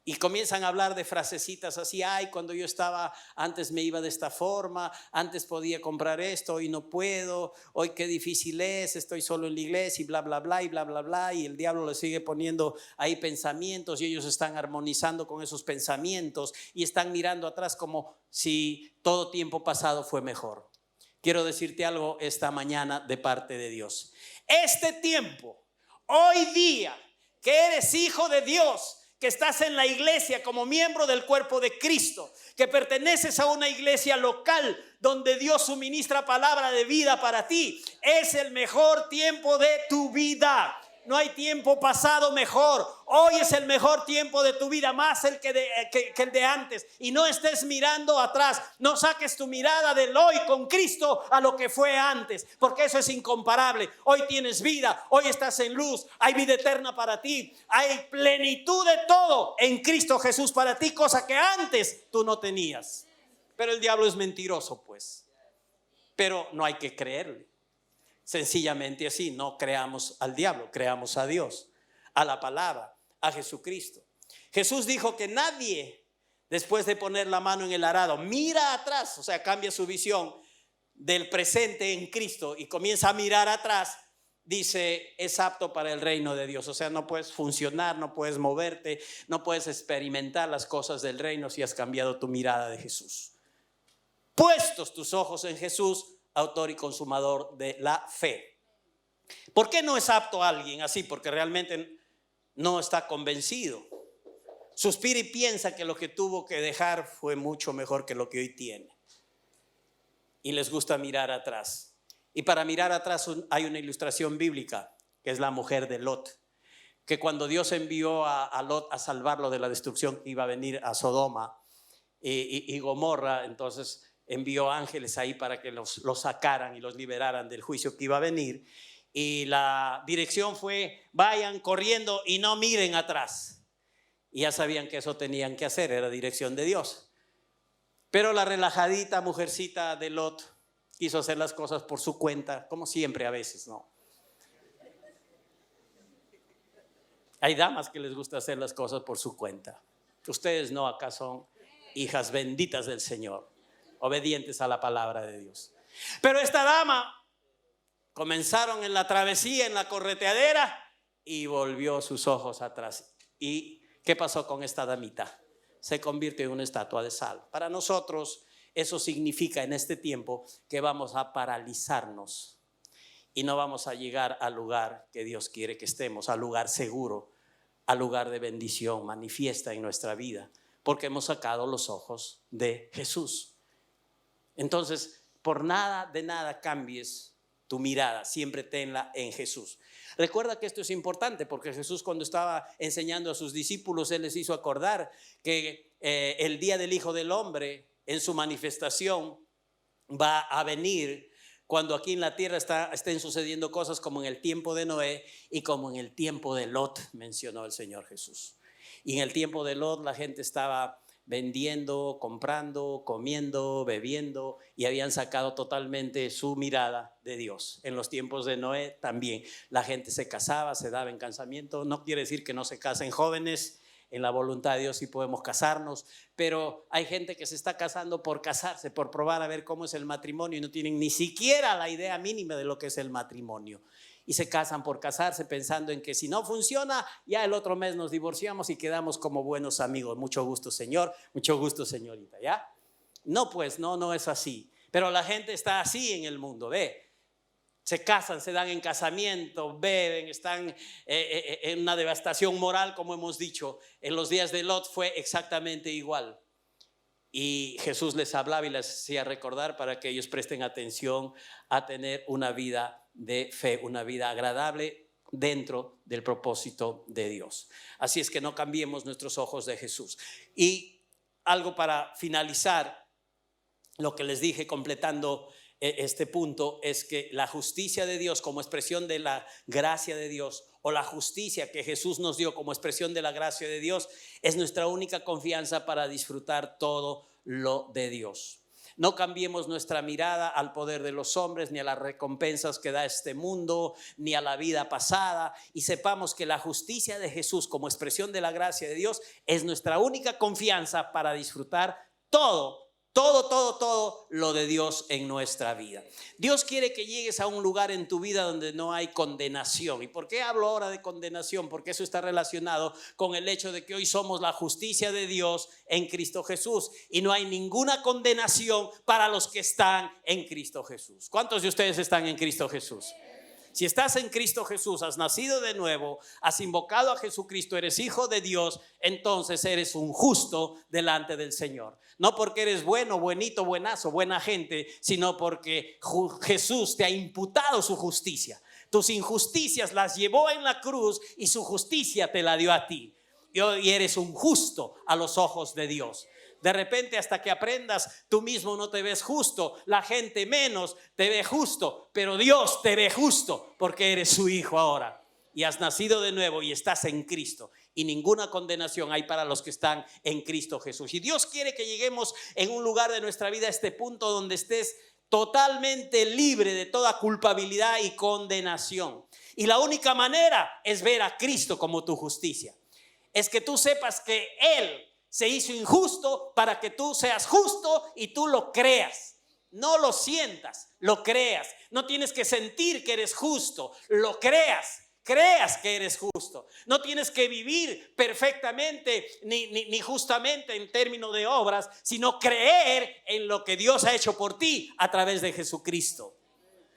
Y comienzan a hablar de frasecitas así: cuando yo estaba, antes me iba de esta forma, antes podía comprar esto, hoy no puedo, hoy qué difícil es, estoy solo en la iglesia y bla, bla, bla, y bla, bla, bla. Y el diablo le sigue poniendo ahí pensamientos y ellos están armonizando con esos pensamientos y están mirando atrás como si todo tiempo pasado fue mejor. Quiero decirte algo esta mañana de parte de Dios. Este tiempo, hoy día, que eres hijo de Dios, que estás en la iglesia como miembro del cuerpo de Cristo, que perteneces a una iglesia local donde Dios suministra palabra de vida para ti, es el mejor tiempo de tu vida. No hay tiempo pasado mejor. Hoy es el mejor tiempo de tu vida, más el que el de antes. Y no estés mirando atrás. No saques tu mirada del hoy con Cristo a lo que fue antes, porque eso es incomparable. Hoy tienes vida, hoy estás en luz, hay vida eterna para ti, hay plenitud de todo en Cristo Jesús para ti, cosa que antes tú no tenías. Pero el diablo es mentiroso, pues. Pero no hay que creerle. Sencillamente así, no creamos al diablo, creamos a Dios, a la palabra, a Jesucristo. Jesús dijo que nadie, después de poner la mano en el arado, mira atrás, o sea, cambia su visión del presente en Cristo y comienza a mirar atrás, dice, es apto para el reino de Dios. O sea, no puedes funcionar, no puedes moverte, no puedes experimentar las cosas del reino si has cambiado tu mirada de Jesús. Puestos tus ojos en Jesús, autor y consumador de la fe. ¿Por qué no es apto a alguien así? Porque realmente no está convencido. Suspira y piensa que lo que tuvo que dejar fue mucho mejor que lo que hoy tiene. Y les gusta mirar atrás. Y para mirar atrás hay una ilustración bíblica, que es la mujer de Lot. Que cuando Dios envió a Lot a salvarlo de la destrucción que iba a venir a Sodoma y Gomorra, entonces envió ángeles ahí para que los sacaran y los liberaran del juicio que iba a venir. Y la dirección fue: vayan corriendo y no miren atrás. Y ya sabían que eso tenían que hacer, era dirección de Dios. Pero la relajadita mujercita de Lot quiso hacer las cosas por su cuenta, como siempre a veces, ¿no? Hay damas que les gusta hacer las cosas por su cuenta. Ustedes no, acá son hijas benditas del Señor, obedientes a la palabra de Dios. Pero esta dama comenzaron en la travesía, en la correteadera, y volvió sus ojos atrás. ¿Y qué pasó con esta damita? Se convirtió en una estatua de sal. Para nosotros eso significa en este tiempo que vamos a paralizarnos y no vamos a llegar al lugar que Dios quiere que estemos, al lugar seguro, al lugar de bendición manifiesta en nuestra vida, porque hemos sacado los ojos de Jesús. Entonces, por nada de nada cambies tu mirada, siempre tenla en Jesús. Recuerda que esto es importante, porque Jesús, cuando estaba enseñando a sus discípulos, Él les hizo acordar que el día del Hijo del Hombre, en su manifestación, va a venir cuando aquí en la tierra estén sucediendo cosas como en el tiempo de Noé y como en el tiempo de Lot, mencionó el Señor Jesús. Y en el tiempo de Lot la gente estaba vendiendo, comprando, comiendo, bebiendo, y habían sacado totalmente su mirada de Dios. En los tiempos de Noé también la gente se casaba, se daba en casamiento. No quiere decir que no se casen jóvenes. En la voluntad de Dios sí podemos casarnos, pero hay gente que se está casando por casarse, por probar a ver cómo es el matrimonio, y no tienen ni siquiera la idea mínima de lo que es el matrimonio. Y se casan por casarse pensando en que si no funciona, ya el otro mes nos divorciamos y quedamos como buenos amigos. Mucho gusto, señor, mucho gusto, señorita, ¿ya? No, pues no es así. Pero la gente está así en el mundo, ve. Se casan, se dan en casamiento, beben, están en una devastación moral, como hemos dicho. En los días de Lot fue exactamente igual. Y Jesús les hablaba y les hacía recordar para que ellos presten atención a tener una vida de fe, una vida agradable dentro del propósito de Dios. Así es que no cambiemos nuestros ojos de Jesús. Y algo para finalizar, lo que les dije completando este punto, es que la justicia de Dios como expresión de la gracia de Dios, o la justicia que Jesús nos dio como expresión de la gracia de Dios, es nuestra única confianza para disfrutar todo lo de Dios. No cambiemos nuestra mirada al poder de los hombres, ni a las recompensas que da este mundo, ni a la vida pasada, y sepamos que la justicia de Jesús como expresión de la gracia de Dios es nuestra única confianza para disfrutar todo lo de Dios en nuestra vida. Dios quiere que llegues a un lugar en tu vida donde no hay condenación. ¿Y por qué hablo ahora de condenación? Porque eso está relacionado con el hecho de que hoy somos la justicia de Dios en Cristo Jesús, y no hay ninguna condenación para los que están en Cristo Jesús. ¿Cuántos de ustedes están en Cristo Jesús? Si estás en Cristo Jesús, has nacido de nuevo, has invocado a Jesucristo, eres hijo de Dios, entonces eres un justo delante del Señor. No porque eres bueno, buenito, buenazo, buena gente, sino porque Jesús te ha imputado su justicia. Tus injusticias las llevó en la cruz y su justicia te la dio a ti. Y hoy eres un justo a los ojos de Dios. De repente, hasta que aprendas, tú mismo no te ves justo, la gente menos te ve justo, pero Dios te ve justo porque eres su hijo ahora y has nacido de nuevo y estás en Cristo, y ninguna condenación hay para los que están en Cristo Jesús. Y Dios quiere que lleguemos en un lugar de nuestra vida a este punto donde estés totalmente libre de toda culpabilidad y condenación, y la única manera es ver a Cristo como tu justicia. Es que tú sepas que Él se hizo injusto para que tú seas justo y tú lo creas. No lo sientas, lo creas. No tienes que sentir que eres justo, lo creas que eres justo. No tienes que vivir perfectamente ni justamente en términos de obras, sino creer en lo que Dios ha hecho por ti a través de Jesucristo.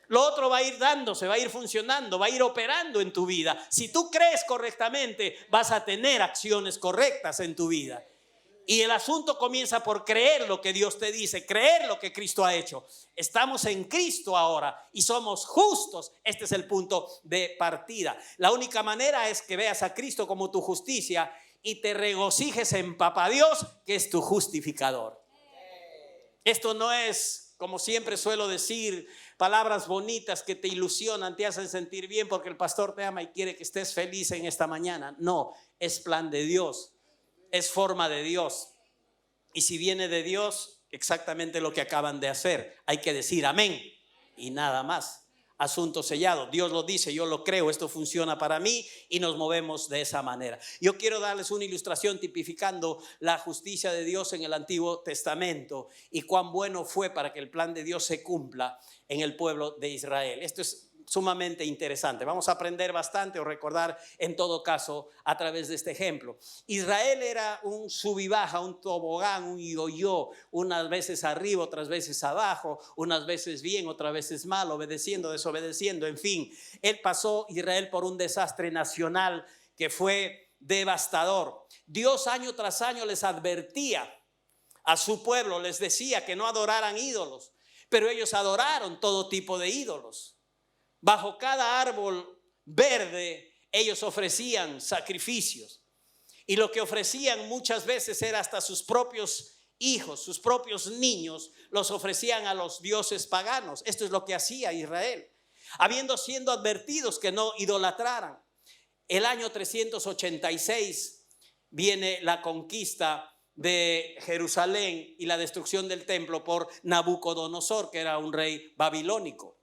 Lo otro va a ir dándose, va a ir funcionando, va a ir operando en tu vida. Si tú crees correctamente, vas a tener acciones correctas en tu vida. Y el asunto comienza por creer lo que Dios te dice, creer lo que Cristo ha hecho. Estamos en Cristo ahora y somos justos. Este es el punto de partida. La única manera es que veas a Cristo como tu justicia y te regocijes en Papá Dios, que es tu justificador. Esto no es, como siempre suelo decir, palabras bonitas que te ilusionan, te hacen sentir bien porque el pastor te ama y quiere que estés feliz en esta mañana. No, es plan de Dios. Es forma de Dios. Y si viene de Dios, exactamente lo que acaban de hacer. Hay que decir amén y nada más. Asunto sellado. Dios lo dice, yo lo creo, esto funciona para mí y nos movemos de esa manera. Yo quiero darles una ilustración tipificando la justicia de Dios en el Antiguo Testamento y cuán bueno fue para que el plan de Dios se cumpla en el pueblo de Israel. Esto es sumamente interesante. Vamos a aprender bastante o recordar en todo caso a través de este ejemplo. Israel era un sub y baja, un tobogán, un yo-yo, unas veces arriba, otras veces abajo, unas veces bien, otras veces mal, obedeciendo, desobedeciendo, en fin. Israel por un desastre nacional que fue devastador. Dios año tras año les advertía a su pueblo, les decía que no adoraran ídolos, pero ellos adoraron todo tipo de ídolos. Bajo cada árbol verde ellos ofrecían sacrificios, y lo que ofrecían muchas veces era hasta sus propios hijos, sus propios niños, los ofrecían a los dioses paganos. Esto es lo que hacía Israel, habiendo sido advertidos que no idolatraran. El año 386 viene la conquista de Jerusalén y la destrucción del templo por Nabucodonosor, que era un rey babilónico.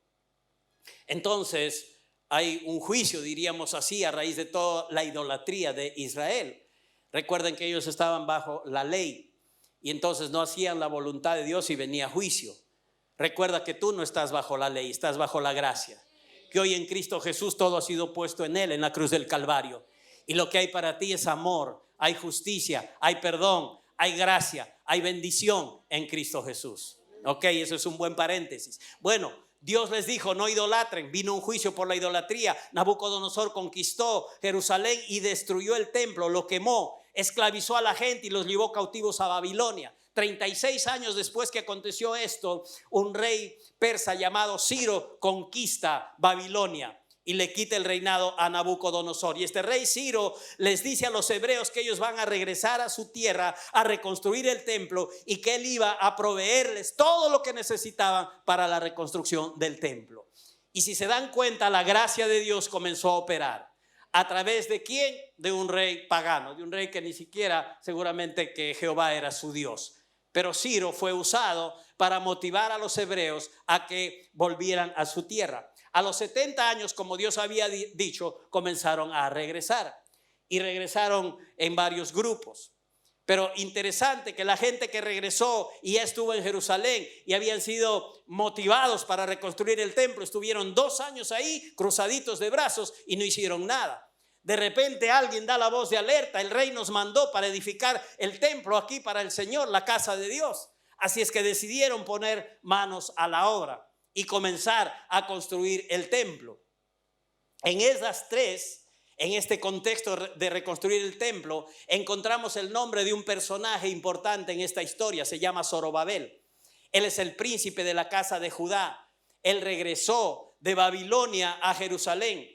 Entonces hay un juicio, diríamos así, a raíz de toda la idolatría de Israel. Recuerden que ellos estaban bajo la ley y entonces no hacían la voluntad de Dios y venía juicio. Recuerda que tú no estás bajo la ley, estás bajo la gracia. Que hoy en Cristo Jesús todo ha sido puesto en Él, en la cruz del Calvario. Y lo que hay para ti es amor, hay justicia, hay perdón, hay gracia, hay bendición en Cristo Jesús. Ok, eso es un buen paréntesis. Bueno, Dios les dijo, no idolatren. Vino un juicio por la idolatría. Nabucodonosor conquistó Jerusalén y destruyó el templo, lo quemó, esclavizó a la gente y los llevó cautivos a Babilonia. 36 años después que aconteció esto, un rey persa llamado Ciro conquista Babilonia y le quita el reinado a Nabucodonosor. Y este rey Ciro les dice a los hebreos que ellos van a regresar a su tierra, a reconstruir el templo, y que él iba a proveerles todo lo que necesitaban para la reconstrucción del templo. Y si se dan cuenta, la gracia de Dios comenzó a operar. ¿A través de quién? De un rey pagano, de un rey que ni siquiera seguramente que Jehová era su Dios. Pero Ciro fue usado para motivar a los hebreos a que volvieran a su tierra. A los 70 años, como Dios había dicho, comenzaron a regresar. Y regresaron en varios grupos. Pero interesante que la gente que regresó y ya estuvo en Jerusalén y habían sido motivados para reconstruir el templo, estuvieron 2 años ahí cruzaditos de brazos y no hicieron nada. De repente alguien da la voz de alerta: el rey nos mandó para edificar el templo aquí para el Señor, la casa de Dios. Así es que decidieron poner manos a la obra y comenzar a construir el templo. En Esdras 3, en este contexto de reconstruir el templo, encontramos el nombre de un personaje importante en esta historia. Se llama Zorobabel. Él es el príncipe de la casa de Judá. Él regresó de Babilonia a Jerusalén.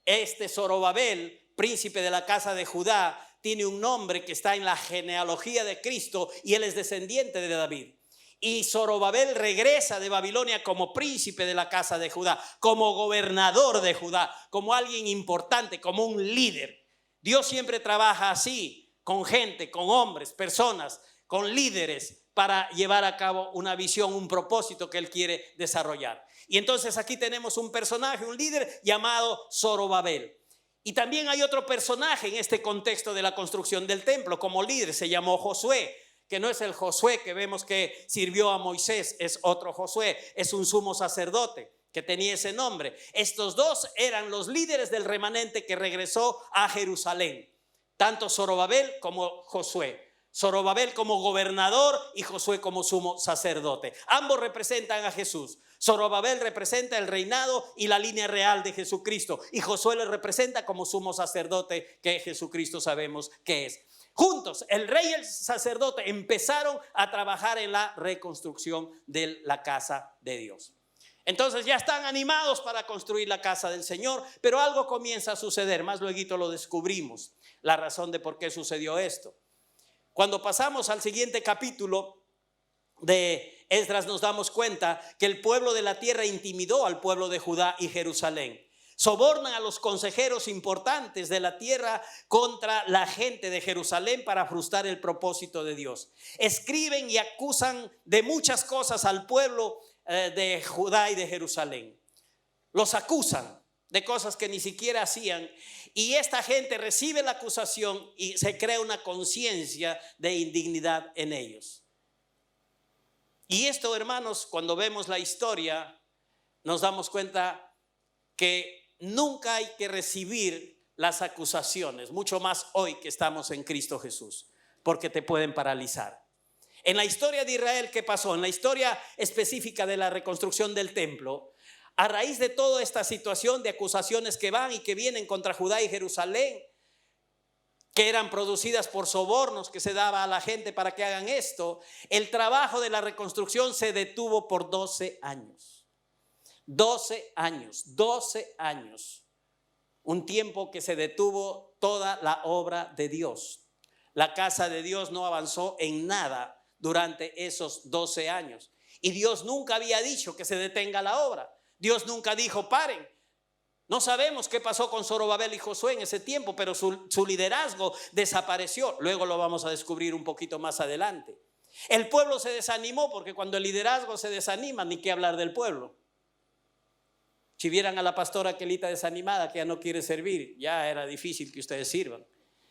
Este Zorobabel, príncipe de la casa de Judá, tiene un nombre que está en la genealogía de Cristo y él es descendiente de David. Y Zorobabel regresa de Babilonia como príncipe de la casa de Judá, como gobernador de Judá, como alguien importante, como un líder. Dios siempre trabaja así, con gente, con hombres, personas, con líderes, para llevar a cabo una visión, un propósito que Él quiere desarrollar. Y entonces aquí tenemos un personaje, un líder llamado Zorobabel. Y también hay otro personaje en este contexto de la construcción del templo como líder, se llamó Josué, que no es el Josué que vemos que sirvió a Moisés, es otro Josué, es un sumo sacerdote que tenía ese nombre. Estos dos eran los líderes del remanente que regresó a Jerusalén, tanto Zorobabel como Josué. Zorobabel como gobernador y Josué como sumo sacerdote. Ambos representan a Jesús. Zorobabel representa el reinado y la línea real de Jesucristo, y Josué le representa como sumo sacerdote, que Jesucristo sabemos que es. Juntos, el rey y el sacerdote empezaron a trabajar en la reconstrucción de la casa de Dios. Entonces ya están animados para construir la casa del Señor, pero algo comienza a suceder. Más luego lo descubrimos, la razón de por qué sucedió esto. Cuando pasamos al siguiente capítulo de Esdras, nos damos cuenta que el pueblo de la tierra intimidó al pueblo de Judá y Jerusalén. Sobornan a los consejeros importantes de la tierra contra la gente de Jerusalén para frustrar el propósito de Dios. Escriben y acusan de muchas cosas al pueblo de Judá y de Jerusalén. Los acusan de cosas que ni siquiera hacían, y esta gente recibe la acusación y se crea una conciencia de indignidad en ellos. Y esto, hermanos, cuando vemos la historia, nos damos cuenta que nunca hay que recibir las acusaciones, mucho más hoy que estamos en Cristo Jesús, porque te pueden paralizar. En la historia de Israel, ¿qué pasó? En la historia específica de la reconstrucción del templo, a raíz de toda esta situación de acusaciones que van y que vienen contra Judá y Jerusalén, que eran producidas por sobornos que se daba a la gente para que hagan esto, el trabajo de la reconstrucción se detuvo por 12 años. 12 años. Un tiempo que se detuvo toda la obra de Dios. La casa de Dios no avanzó en nada durante esos 12 años. Y Dios nunca había dicho que se detenga la obra. Dios nunca dijo paren. No sabemos qué pasó con Zorobabel y Josué en ese tiempo, pero su liderazgo desapareció. Luego lo vamos a descubrir un poquito más adelante. El pueblo se desanimó porque cuando el liderazgo se desanima, ni qué hablar del pueblo. Si vieran a la pastora Quelita desanimada, que ya no quiere servir, ya era difícil que ustedes sirvan.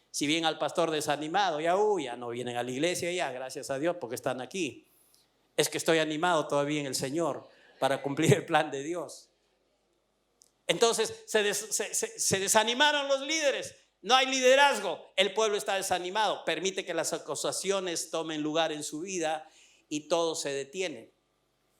Si bien al pastor desanimado, ya no vienen a la iglesia, ya gracias a Dios porque están aquí. Es que estoy animado todavía en el Señor para cumplir el plan de Dios. Entonces se desanimaron los líderes. No hay liderazgo. El pueblo está desanimado. Permite que las acusaciones tomen lugar en su vida y todo se detiene.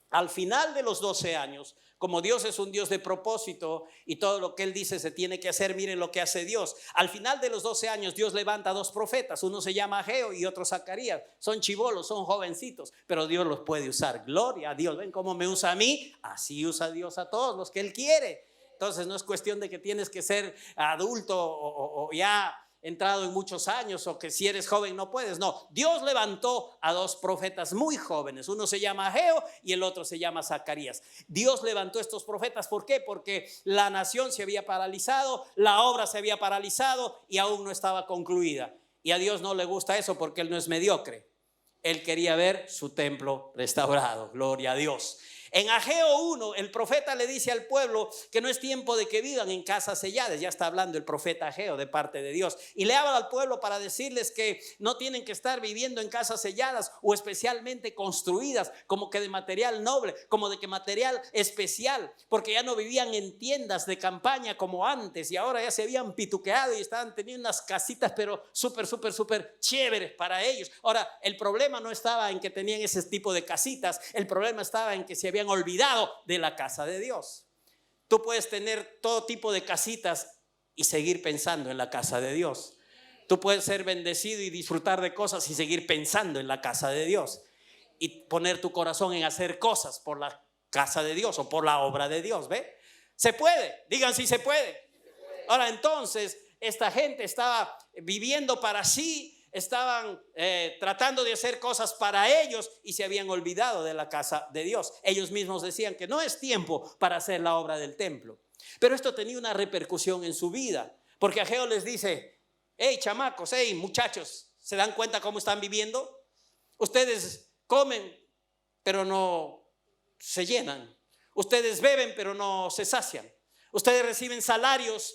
Al final de los 12 años, como Dios es un Dios de propósito y todo lo que Él dice se tiene que hacer, miren lo que hace Dios. Al final de los 12 años Dios levanta a 2 profetas, uno se llama Ageo y otro Zacarías. Son chibolos, son jovencitos, pero Dios los puede usar. Gloria a Dios. ¿Ven cómo me usa a mí? Así usa Dios a todos los que Él quiere. Entonces no es cuestión de que tienes que ser adulto o ya entrado en muchos años o que si eres joven no puedes. No, Dios levantó a 2 profetas muy jóvenes. Uno se llama Ageo y el otro se llama Zacarías. Dios levantó estos profetas. ¿Por qué? Porque la nación se había paralizado, la obra se había paralizado y aún no estaba concluida. Y a Dios no le gusta eso porque Él no es mediocre. Él quería ver su templo restaurado. Gloria a Dios. En Ageo 1, el profeta le dice al pueblo que no es tiempo de que vivan en casas selladas. Ya está hablando el profeta Ageo de parte de Dios. Y le habla al pueblo para decirles que no tienen que estar viviendo en casas selladas o especialmente construidas como que de material noble, como de que material especial, porque ya no vivían en tiendas de campaña como antes y ahora ya se habían pituqueado y estaban teniendo unas casitas pero súper chéveres para ellos. Ahora, el problema no estaba en que tenían ese tipo de casitas, el problema estaba en que se habían olvidado de la casa de Dios. Tú puedes tener todo tipo de casitas y seguir pensando en la casa de Dios. Tú puedes ser bendecido y disfrutar de cosas y seguir pensando en la casa de Dios y poner tu corazón en hacer cosas por la casa de Dios o por la obra de Dios. ¿Ve? Se puede, digan si se puede. Ahora entonces esta gente estaba viviendo para sí. Estaban tratando de hacer cosas para ellos y se habían olvidado de la casa de Dios. Ellos mismos decían que no es tiempo para hacer la obra del templo. Pero esto tenía una repercusión en su vida, porque Ageo les dice: hey chamacos, hey muchachos, ¿se dan cuenta cómo están viviendo? Ustedes comen pero no se llenan. Ustedes beben pero no se sacian. Ustedes reciben salarios,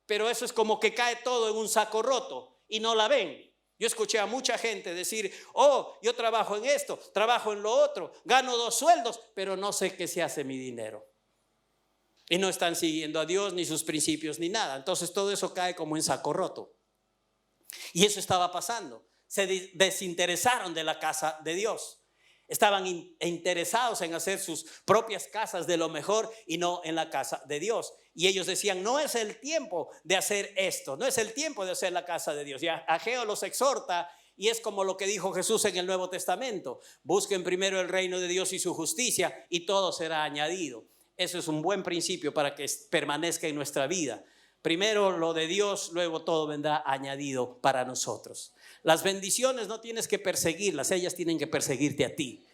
pero eso es como que cae todo en un saco roto y no la ven. Yo escuché a mucha gente decir: oh, yo trabajo en esto, trabajo en lo otro, gano 2 sueldos, pero no sé qué se hace mi dinero. Y no están siguiendo a Dios, ni sus principios, ni nada. Entonces todo eso cae como en saco roto. Y eso estaba pasando. Se desinteresaron de la casa de Dios. Estaban interesados en hacer sus propias casas de lo mejor y no en la casa de Dios. Y ellos decían: no es el tiempo de hacer esto, no es el tiempo de hacer la casa de Dios. Y Ageo los exhorta y es como lo que dijo Jesús en el Nuevo Testamento: busquen primero el reino de Dios y su justicia y todo será añadido. Eso es un buen principio para que permanezca en nuestra vida. Primero lo de Dios, luego todo vendrá añadido para nosotros. Las bendiciones no tienes que perseguirlas, ellas tienen que perseguirte a ti.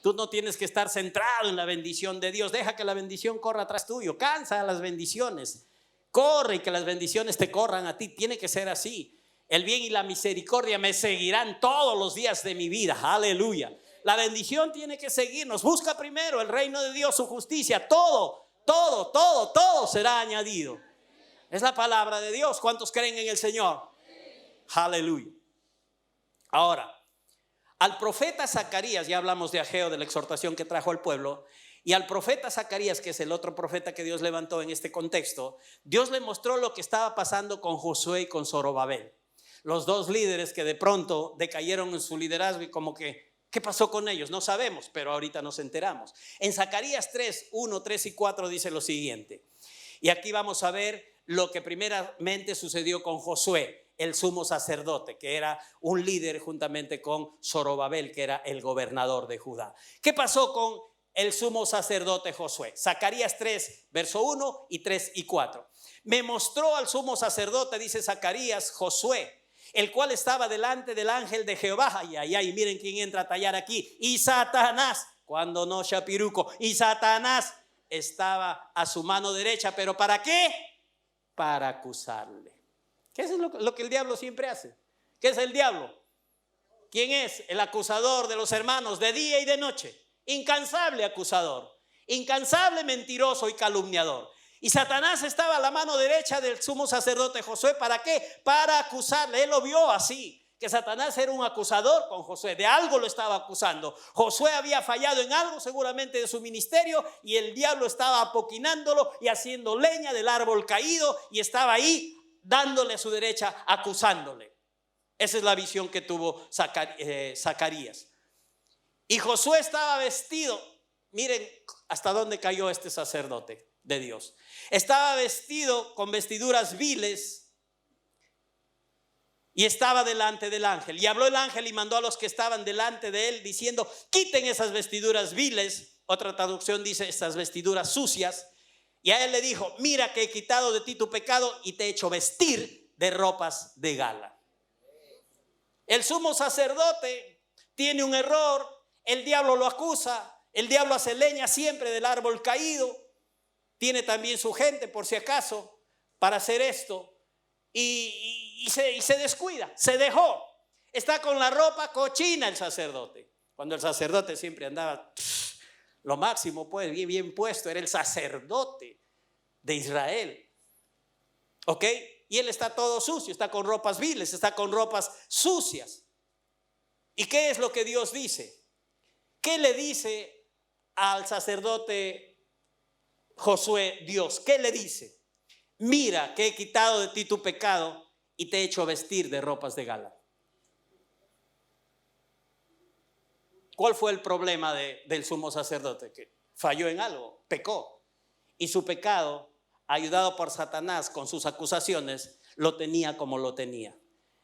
Tú no tienes que estar centrado en la bendición de Dios. Deja que la bendición corra atrás tuyo. Cansa a las bendiciones. Corre y que las bendiciones te corran a ti. Tiene que ser así. El bien y la misericordia me seguirán todos los días de mi vida. Aleluya. La bendición tiene que seguirnos. Busca primero el reino de Dios, su justicia. Todo será añadido. Es la palabra de Dios. ¿Cuántos creen en el Señor? Aleluya. Ahora, al profeta Zacarías, ya hablamos de Ageo, de la exhortación que trajo al pueblo, y al profeta Zacarías, que es el otro profeta que Dios levantó en este contexto, Dios le mostró lo que estaba pasando con Josué y con Zorobabel. Los 2 líderes que de pronto decayeron en su liderazgo y como que, ¿qué pasó con ellos? No sabemos, pero ahorita nos enteramos. En Zacarías 3, 1, 3 y 4 dice lo siguiente. Y aquí vamos a ver lo que primeramente sucedió con Josué, el sumo sacerdote, que era un líder juntamente con Zorobabel, que era el gobernador de Judá. ¿Qué pasó con el sumo sacerdote Josué? Zacarías 3, verso 1 y 3 y 4. Me mostró al sumo sacerdote, dice Zacarías, Josué, el cual estaba delante del ángel de Jehová. Ay, miren quién entra a tallar aquí. Y Satanás, cuando no Shapiruco, y Satanás estaba a su mano derecha. ¿Pero para qué? Para acusarle. ¿Qué es lo que el diablo siempre hace? ¿Qué es el diablo? ¿Quién es? El acusador de los hermanos de día y de noche. Incansable acusador, incansable mentiroso y calumniador. Y Satanás estaba a la mano derecha del sumo sacerdote Josué. ¿Para qué? Para acusarle. Él lo vio así, que Satanás era un acusador con Josué. De algo lo estaba acusando. Josué había fallado en algo seguramente de su ministerio, y el diablo estaba apoquinándolo y haciendo leña del árbol caído, y estaba ahí dándole a su derecha, acusándole. Esa es la visión que tuvo Zacarías. Y Josué estaba vestido, miren hasta dónde cayó este sacerdote de Dios. Estaba vestido con vestiduras viles y estaba delante del ángel. Y habló el ángel y mandó a los que estaban delante de él diciendo: quiten esas vestiduras viles. Otra traducción dice: estas vestiduras sucias. Y a él le dijo: mira que he quitado de ti tu pecado y te he hecho vestir de ropas de gala. El sumo sacerdote tiene un error. El diablo lo acusa. El diablo hace leña siempre del árbol caído. Tiene también su gente, por si acaso, para hacer esto. Y se descuida, se dejó. Está con la ropa cochina el sacerdote. Cuando el sacerdote siempre andaba lo máximo, pues bien puesto. Era el sacerdote de Israel. ¿Ok? Y él está todo sucio, está con ropas viles, está con ropas sucias. ¿Y qué es lo que Dios dice? ¿Qué le dice al sacerdote Josué Dios? ¿Qué le dice? Mira que he quitado de ti tu pecado y te he hecho vestir de ropas de gala. ¿Cuál fue el problema del sumo sacerdote? Que falló en algo, pecó. Y su pecado, ayudado por Satanás con sus acusaciones, lo tenía como lo tenía.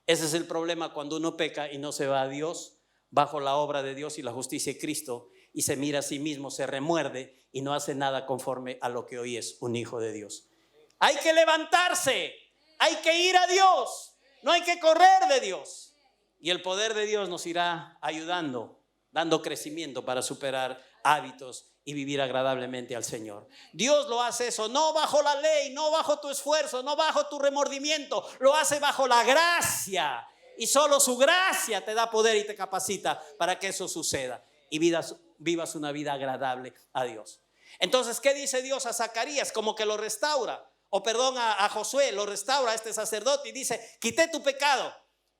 Ese es el problema cuando uno peca y no se va a Dios, bajo la obra de Dios y la justicia de Cristo, y se mira a sí mismo, se remuerde y no hace nada conforme a lo que hoy es un hijo de Dios. Hay que levantarse, hay que ir a Dios, no hay que correr de Dios. Y el poder de Dios nos irá ayudando, dando crecimiento para superar hábitos y vivir agradablemente al Señor. Dios lo hace eso, no bajo la ley, no bajo tu esfuerzo, no bajo tu remordimiento, lo hace bajo la gracia. Y solo su gracia te da poder y te capacita para que eso suceda y vivas una vida agradable a Dios. Entonces, ¿qué dice Dios a Zacarías? Como que lo restaura, a Josué lo restaura a este sacerdote y dice: quité tu pecado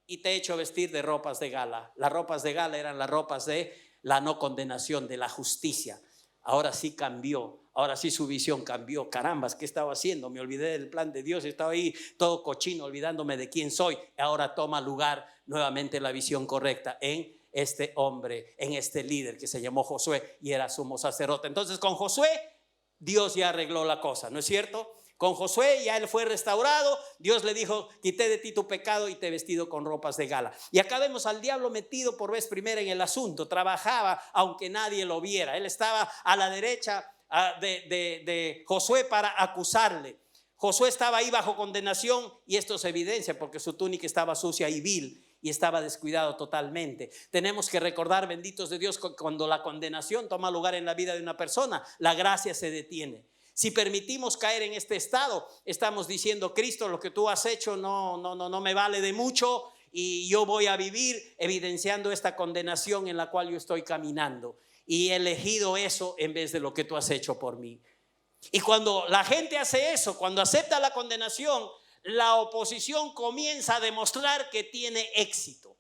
y te he hecho vestir de ropas de gala. Las ropas de gala eran las ropas de la no condenación, de la justicia. Ahora sí cambió, ahora sí su visión cambió. Carambas, ¿qué estaba haciendo? Me olvidé del plan de Dios, estaba ahí todo cochino, olvidándome de quién soy. Ahora toma lugar nuevamente la visión correcta en este hombre, en este líder que se llamó Josué y era sumo sacerdote. Entonces, con Josué Dios ya arregló la cosa, ¿no es cierto? Con Josué ya él fue restaurado. Dios le dijo: quité de ti tu pecado y te he vestido con ropas de gala. Y acá vemos al diablo metido por vez primera en el asunto. Trabajaba aunque nadie lo viera. Él estaba a la derecha de Josué para acusarle. Josué estaba ahí bajo condenación, y esto se evidencia porque su túnica estaba sucia y vil y estaba descuidado totalmente. Tenemos que recordar, benditos de Dios, que cuando la condenación toma lugar en la vida de una persona, la gracia se detiene. Si permitimos caer en este estado, estamos diciendo: Cristo, lo que tú has hecho no me vale de mucho, y yo voy a vivir evidenciando esta condenación en la cual yo estoy caminando, y he elegido eso en vez de lo que tú has hecho por mí. Y cuando la gente hace eso, cuando acepta la condenación, la oposición comienza a demostrar que tiene éxito.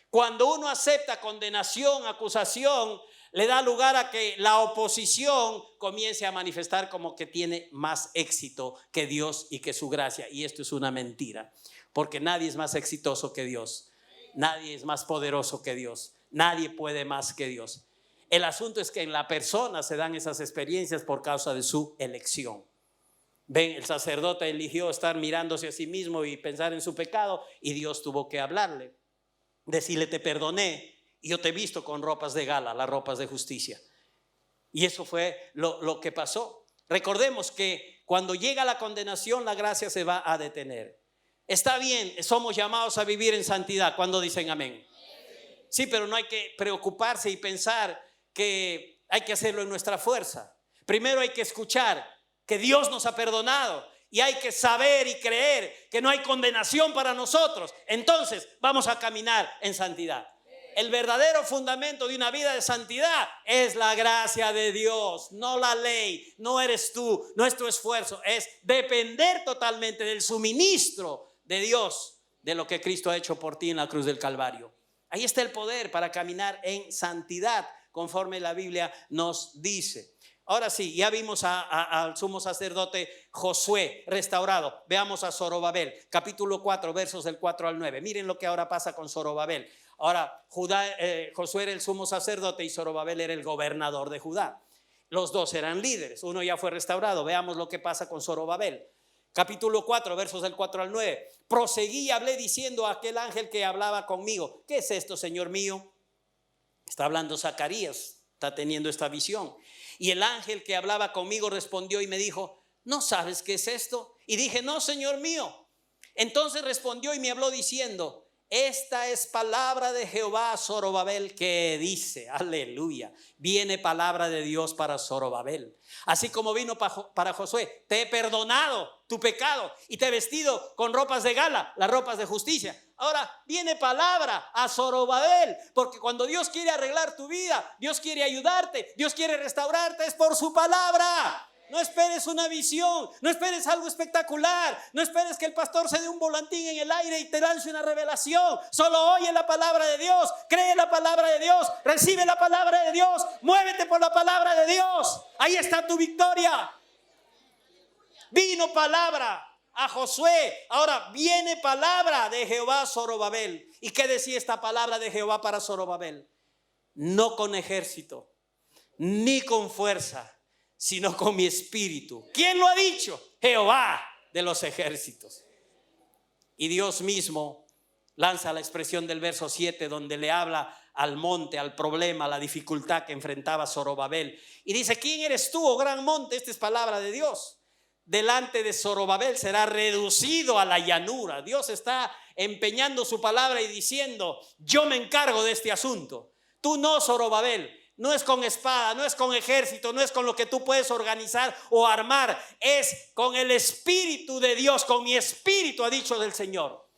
Cuando uno acepta condenación, acusación, le da lugar a que la oposición comience a manifestar como que tiene más éxito que Dios y que su gracia. Y esto es una mentira, porque nadie es más exitoso que Dios, nadie es más poderoso que Dios, nadie puede más que Dios. El asunto es que en la persona se dan esas experiencias por causa de su elección. Ven, el sacerdote eligió estar mirándose a sí mismo y pensar en su pecado, y Dios tuvo que hablarle, decirle: te perdoné y yo te he visto con ropas de gala, las ropas de justicia. Y eso fue lo que pasó. Recordemos que cuando llega la condenación, la gracia se va a detener. Está bien, somos llamados a vivir en santidad. ¿Cuándo dicen amén? Sí, pero no hay que preocuparse y pensar que hay que hacerlo en nuestra fuerza. Primero hay que escuchar que Dios nos ha perdonado y hay que saber y creer que no hay condenación para nosotros. Entonces vamos a caminar en santidad. El verdadero fundamento de una vida de santidad es la gracia de Dios, no la ley. No eres tú, no es tu esfuerzo, es depender totalmente del suministro de Dios, de lo que Cristo ha hecho por ti en la cruz del Calvario. Ahí está el poder para caminar en santidad, conforme la Biblia nos dice. Ahora sí, ya vimos al sumo sacerdote Josué restaurado. Veamos a Zorobabel, capítulo 4, versos del 4 al 9. Miren lo que ahora pasa con Zorobabel. Ahora, Josué era el sumo sacerdote y Zorobabel era el gobernador de Judá. Los dos eran líderes, uno ya fue restaurado. Veamos lo que pasa con Zorobabel. Capítulo 4, versos del 4 al 9. Proseguí y hablé diciendo a aquel ángel que hablaba conmigo: ¿qué es esto, Señor mío? Está hablando Zacarías, está teniendo esta visión. Y el ángel que hablaba conmigo respondió y me dijo: ¿no sabes qué es esto? Y dije: no, Señor mío. Entonces respondió y me habló diciendo: esta es palabra de Jehová a Zorobabel, que dice, aleluya, viene palabra de Dios para Zorobabel. Así como vino para Josué: te he perdonado tu pecado y te he vestido con ropas de gala, las ropas de justicia. Ahora viene palabra a Zorobabel, porque cuando Dios quiere arreglar tu vida, Dios quiere ayudarte, Dios quiere restaurarte, es por su palabra. No esperes una visión, no esperes algo espectacular, no esperes que el pastor se dé un volantín en el aire y te lance una revelación. Solo oye la palabra de Dios, cree la palabra de Dios, recibe la palabra de Dios, muévete por la palabra de Dios. Ahí está tu victoria. Vino palabra a Josué, ahora viene palabra de Jehová a Zorobabel. ¿Y qué decía esta palabra de Jehová para Zorobabel? No con ejército, ni con fuerza, sino con mi espíritu. ¿Quién lo ha dicho? Jehová de los ejércitos. Y Dios mismo lanza la expresión del verso 7, donde le habla al monte, al problema, a la dificultad que enfrentaba Zorobabel. Y dice: ¿quién eres tú, oh gran monte? Esta es palabra de Dios. Delante de Zorobabel será reducido a la llanura. Dios está empeñando su palabra y diciendo: yo me encargo de este asunto. Tú no, Zorobabel. No es con espada, no es con ejército, no es con lo que tú puedes organizar o armar. Es con el Espíritu de Dios, con mi Espíritu, ha dicho del Señor.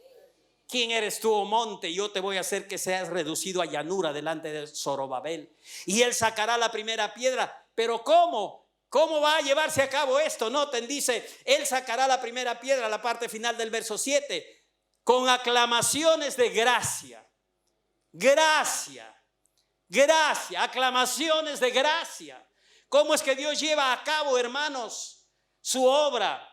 ¿Quién eres tú, oh monte? Yo te voy a hacer que seas reducido a llanura delante de Zorobabel. Y él sacará la primera piedra. ¿Pero cómo? ¿Cómo va a llevarse a cabo esto? Noten, dice, él sacará la primera piedra, la parte final del verso 7, con aclamaciones de gracia. Gracia. Gracia, aclamaciones de gracia. ¿Cómo es que Dios lleva a cabo, hermanos, su obra?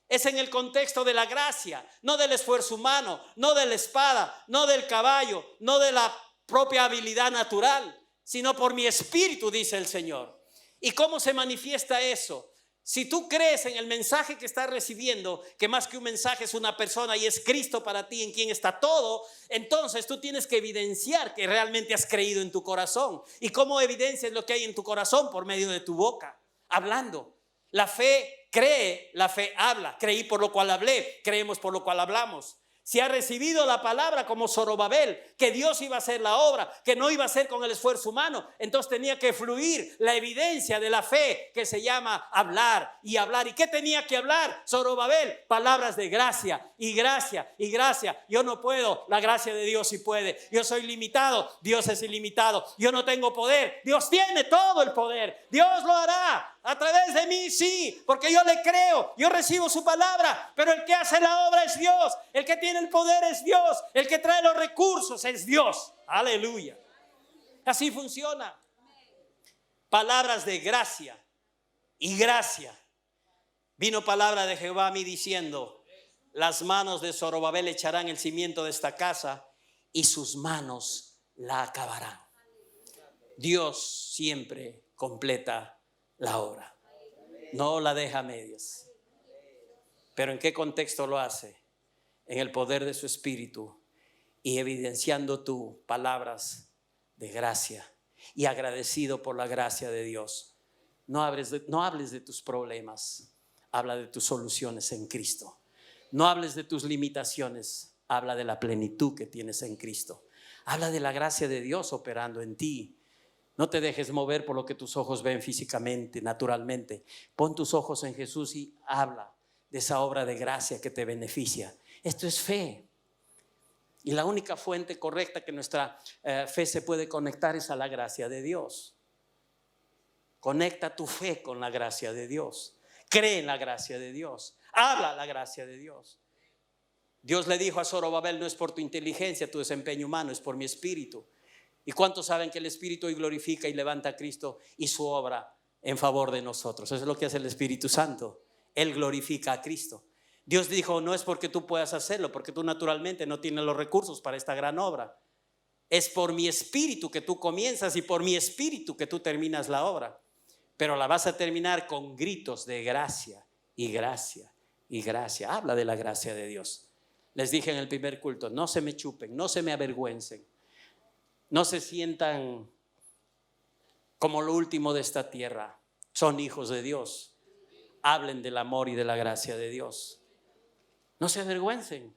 Es en el contexto de la gracia, no del esfuerzo humano, no de la espada, no del caballo, no de la propia habilidad natural, sino por mi espíritu, dice el Señor. ¿Y cómo se manifiesta eso? Si tú crees en el mensaje que estás recibiendo, que más que un mensaje es una persona y es Cristo para ti, en quien está todo, entonces tú tienes que evidenciar que realmente has creído en tu corazón. ¿Y cómo evidencias lo que hay en tu corazón? Por medio de tu boca, hablando. La fe cree, la fe habla. Creí por lo cual hablé, creemos por lo cual hablamos. Si ha recibido la palabra como Zorobabel, que Dios iba a hacer la obra, que no iba a ser con el esfuerzo humano, entonces tenía que fluir la evidencia de la fe, que se llama hablar y hablar. ¿Y qué tenía que hablar Zorobabel? Palabras de gracia y gracia y gracia. Yo no puedo, la gracia de Dios sí puede. Yo soy limitado, Dios es ilimitado. Yo no tengo poder, Dios tiene todo el poder. Dios lo hará. A través de mí, sí, porque yo le creo, yo recibo su palabra, pero el que hace la obra es Dios, el que tiene el poder es Dios, el que trae los recursos es Dios. Aleluya. Así funciona. Palabras de gracia y gracia. Vino palabra de Jehová a mí diciendo: las manos de Zorobabel echarán el cimiento de esta casa y sus manos la acabarán. Dios siempre completa la obra, no la deja a medias. ¿Pero en qué contexto lo hace? En el poder de su Espíritu y evidenciando tú palabras de gracia y agradecido por la gracia de Dios. No hables de tus problemas, habla de tus soluciones en Cristo. No hables de tus limitaciones, habla de la plenitud que tienes en Cristo. Habla de la gracia de Dios operando en ti. No te dejes mover por lo que tus ojos ven físicamente, naturalmente. Pon tus ojos en Jesús y habla de esa obra de gracia que te beneficia. Esto es fe. Y la única fuente correcta que nuestra fe se puede conectar es a la gracia de Dios. Conecta tu fe con la gracia de Dios. Cree en la gracia de Dios. Habla la gracia de Dios. Dios le dijo a Zorobabel: no es por tu inteligencia, tu desempeño humano, es por mi espíritu. ¿Y cuántos saben que el Espíritu hoy glorifica y levanta a Cristo y su obra en favor de nosotros? Eso es lo que hace el Espíritu Santo. Él glorifica a Cristo. Dios dijo: no es porque tú puedas hacerlo, porque tú naturalmente no tienes los recursos para esta gran obra. Es por mi espíritu que tú comienzas y por mi espíritu que tú terminas la obra. Pero la vas a terminar con gritos de gracia y gracia y gracia. Habla de la gracia de Dios. Les dije en el primer culto: no se me chupen, no se me avergüencen, no se sientan como lo último de esta tierra. Son hijos de Dios. Hablen del amor y de la gracia de Dios. No se avergüencen.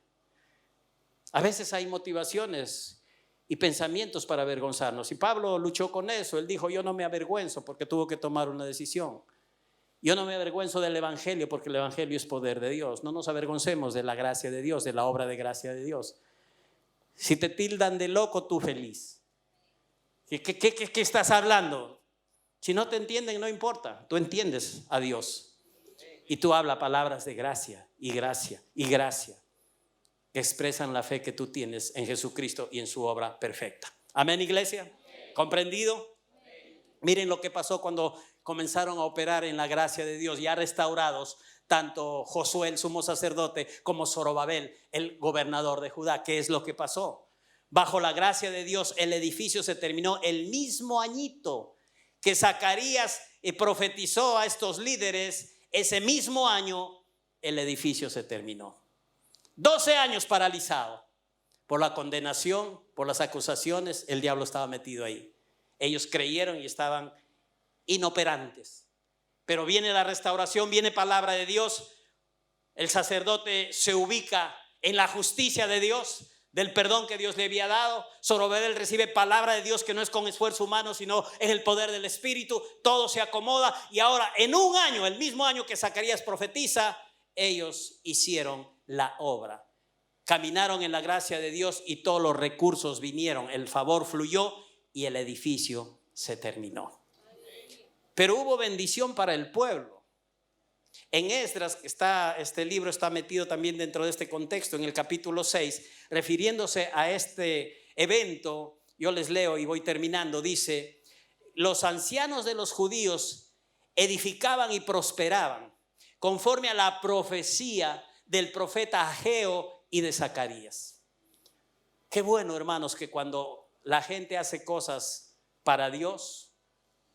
A veces hay motivaciones y pensamientos para avergonzarnos, y Pablo luchó con eso. Él dijo: yo no me avergüenzo, porque tuvo que tomar una decisión. Yo no me avergüenzo del evangelio, porque el evangelio es poder de Dios. No nos avergoncemos de la gracia de Dios, de la obra de gracia de Dios. Si te tildan de loco, tú feliz. ¿Qué estás hablando? Si no te entienden, no importa. Tú entiendes a Dios y tú hablas palabras de gracia y gracia y gracia que expresan la fe que tú tienes en Jesucristo y en su obra perfecta. Amén, iglesia. ¿Comprendido? Miren lo que pasó cuando comenzaron a operar en la gracia de Dios, ya restaurados, tanto Josué el sumo sacerdote como Zorobabel el gobernador de Judá. ¿Qué es lo que pasó? Bajo la gracia de Dios, el edificio se terminó el mismo añito que Zacarías profetizó a estos líderes. Ese mismo año el edificio se terminó. 12 años paralizado por la condenación, por las acusaciones. El diablo estaba metido ahí. Ellos creyeron y estaban inoperantes. Pero viene la restauración, viene palabra de Dios. El sacerdote se ubica en la justicia de Dios, del perdón que Dios le había dado. Zorobabel recibe palabra de Dios, que no es con esfuerzo humano, sino en el poder del Espíritu. Todo se acomoda, y ahora en un año, el mismo año que Zacarías profetiza, ellos hicieron la obra. Caminaron en la gracia de Dios y todos los recursos vinieron. El favor fluyó y el edificio se terminó. Pero hubo bendición para el pueblo. En Esdras, este libro está metido también dentro de este contexto, en el capítulo 6, refiriéndose a este evento. Yo les leo y voy terminando. Dice: los ancianos de los judíos edificaban y prosperaban conforme a la profecía del profeta Ageo y de Zacarías. Qué bueno, hermanos, que cuando la gente hace cosas para Dios,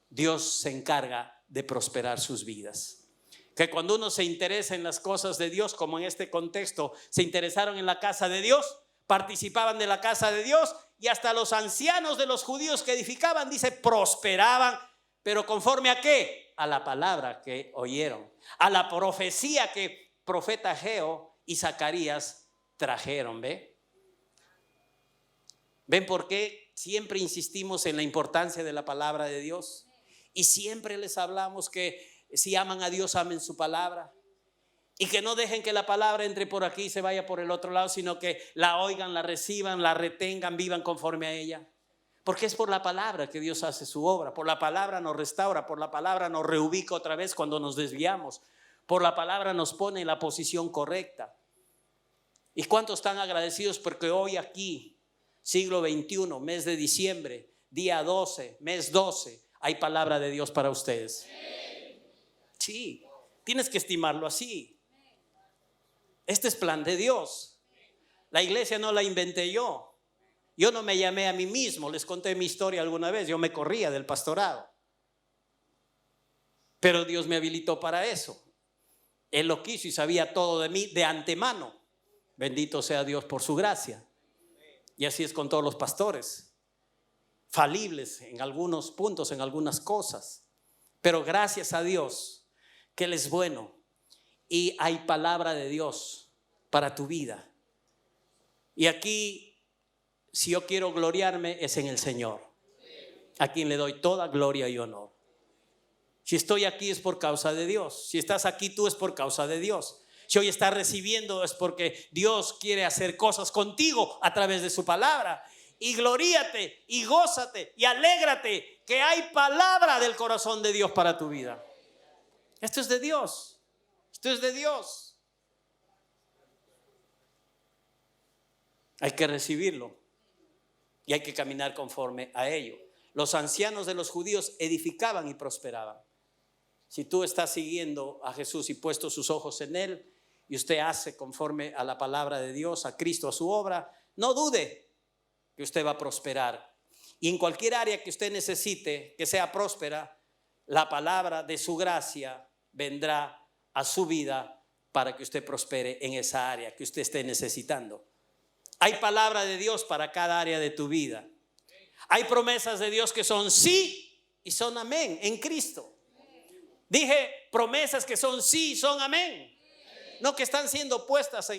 Dios se encarga de prosperar sus vidas. Que cuando uno se interesa en las cosas de Dios, como en este contexto, se interesaron en la casa de Dios, participaban de la casa de Dios, y hasta los ancianos de los judíos que edificaban, dice, prosperaban. ¿Pero conforme a qué? A la palabra que oyeron, a la profecía que profeta Ageo y Zacarías trajeron. ¿Ven por qué siempre insistimos en la importancia de la palabra de Dios? Y siempre les hablamos que si aman a Dios, amen su palabra, y que no dejen que la palabra entre por aquí y se vaya por el otro lado, sino que la oigan, la reciban, la retengan, vivan conforme a ella. Porque es por la palabra que Dios hace su obra. Por la palabra nos restaura, por la palabra nos reubica otra vez cuando nos desviamos, por la palabra nos pone en la posición correcta. ¿Y cuántos están agradecidos porque hoy aquí, siglo XXI, mes de diciembre, día 12, mes 12, hay palabra de Dios para ustedes? Sí, tienes que estimarlo así. Este es plan de Dios. La iglesia no la inventé yo. Yo no me llamé a mí mismo. Les conté mi historia alguna vez. Yo me corría del pastorado, pero Dios me habilitó para eso. Él lo quiso y sabía todo de mí de antemano. Bendito sea Dios por su gracia. Y así es con todos los pastores, falibles en algunos puntos, en algunas cosas, pero gracias a Dios que Él es bueno y hay palabra de Dios para tu vida. Y aquí, si yo quiero gloriarme, es en el Señor, a quien le doy toda gloria y honor. Si estoy aquí es por causa de Dios. Si estás aquí tú es por causa de Dios. Si hoy estás recibiendo es porque Dios quiere hacer cosas contigo a través de su palabra. Y gloríate y gózate y alégrate que hay palabra del corazón de Dios para tu vida. Esto es de Dios. Esto es de Dios. Hay que recibirlo y hay que caminar conforme a ello. Los ancianos de los judíos edificaban y prosperaban. Si tú estás siguiendo a Jesús y puesto sus ojos en Él y usted hace conforme a la palabra de Dios, a Cristo, a su obra, no dude que usted va a prosperar. Y en cualquier área que usted necesite que sea próspera, la palabra de su gracia vendrá a su vida para que usted prospere en esa área que usted esté necesitando. Hay palabra de Dios para cada área de tu vida. Hay promesas de Dios que son sí y son amén en Cristo. Dije promesas que son sí y son amén. No que están siendo puestas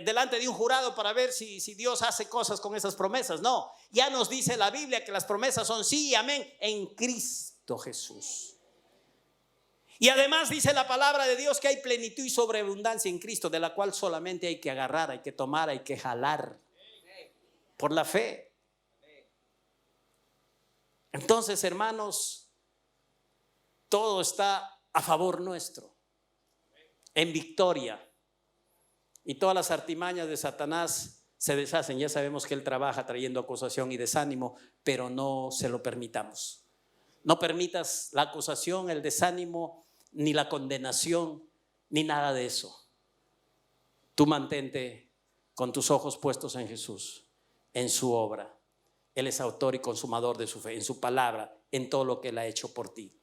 delante de un jurado para ver si Dios hace cosas con esas promesas. No, ya nos dice la Biblia que las promesas son sí y amén en Cristo Jesús. Y además dice la palabra de Dios que hay plenitud y sobreabundancia en Cristo, de la cual solamente hay que agarrar, hay que tomar, hay que jalar por la fe. Entonces, hermanos, todo está a favor nuestro, en victoria. Y todas las artimañas de Satanás se deshacen. Ya sabemos que él trabaja trayendo acusación y desánimo, pero no se lo permitamos. No permitas la acusación, el desánimo, ni la condenación, ni nada de eso. Tú mantente con tus ojos puestos en Jesús, en su obra. Él es autor y consumador de su fe, en su palabra, en todo lo que Él ha hecho por ti.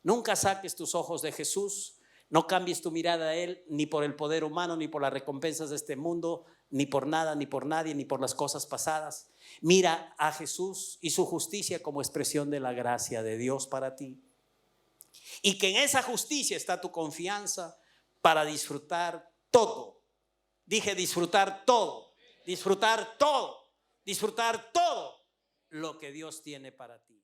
Nunca saques tus ojos de Jesús, no cambies tu mirada a Él, ni por el poder humano, ni por las recompensas de este mundo, ni por nada, ni por nadie, ni por las cosas pasadas. Mira a Jesús y su justicia como expresión de la gracia de Dios para ti. Y que en esa justicia está tu confianza para disfrutar todo. Dije disfrutar todo, disfrutar todo, disfrutar todo lo que Dios tiene para ti.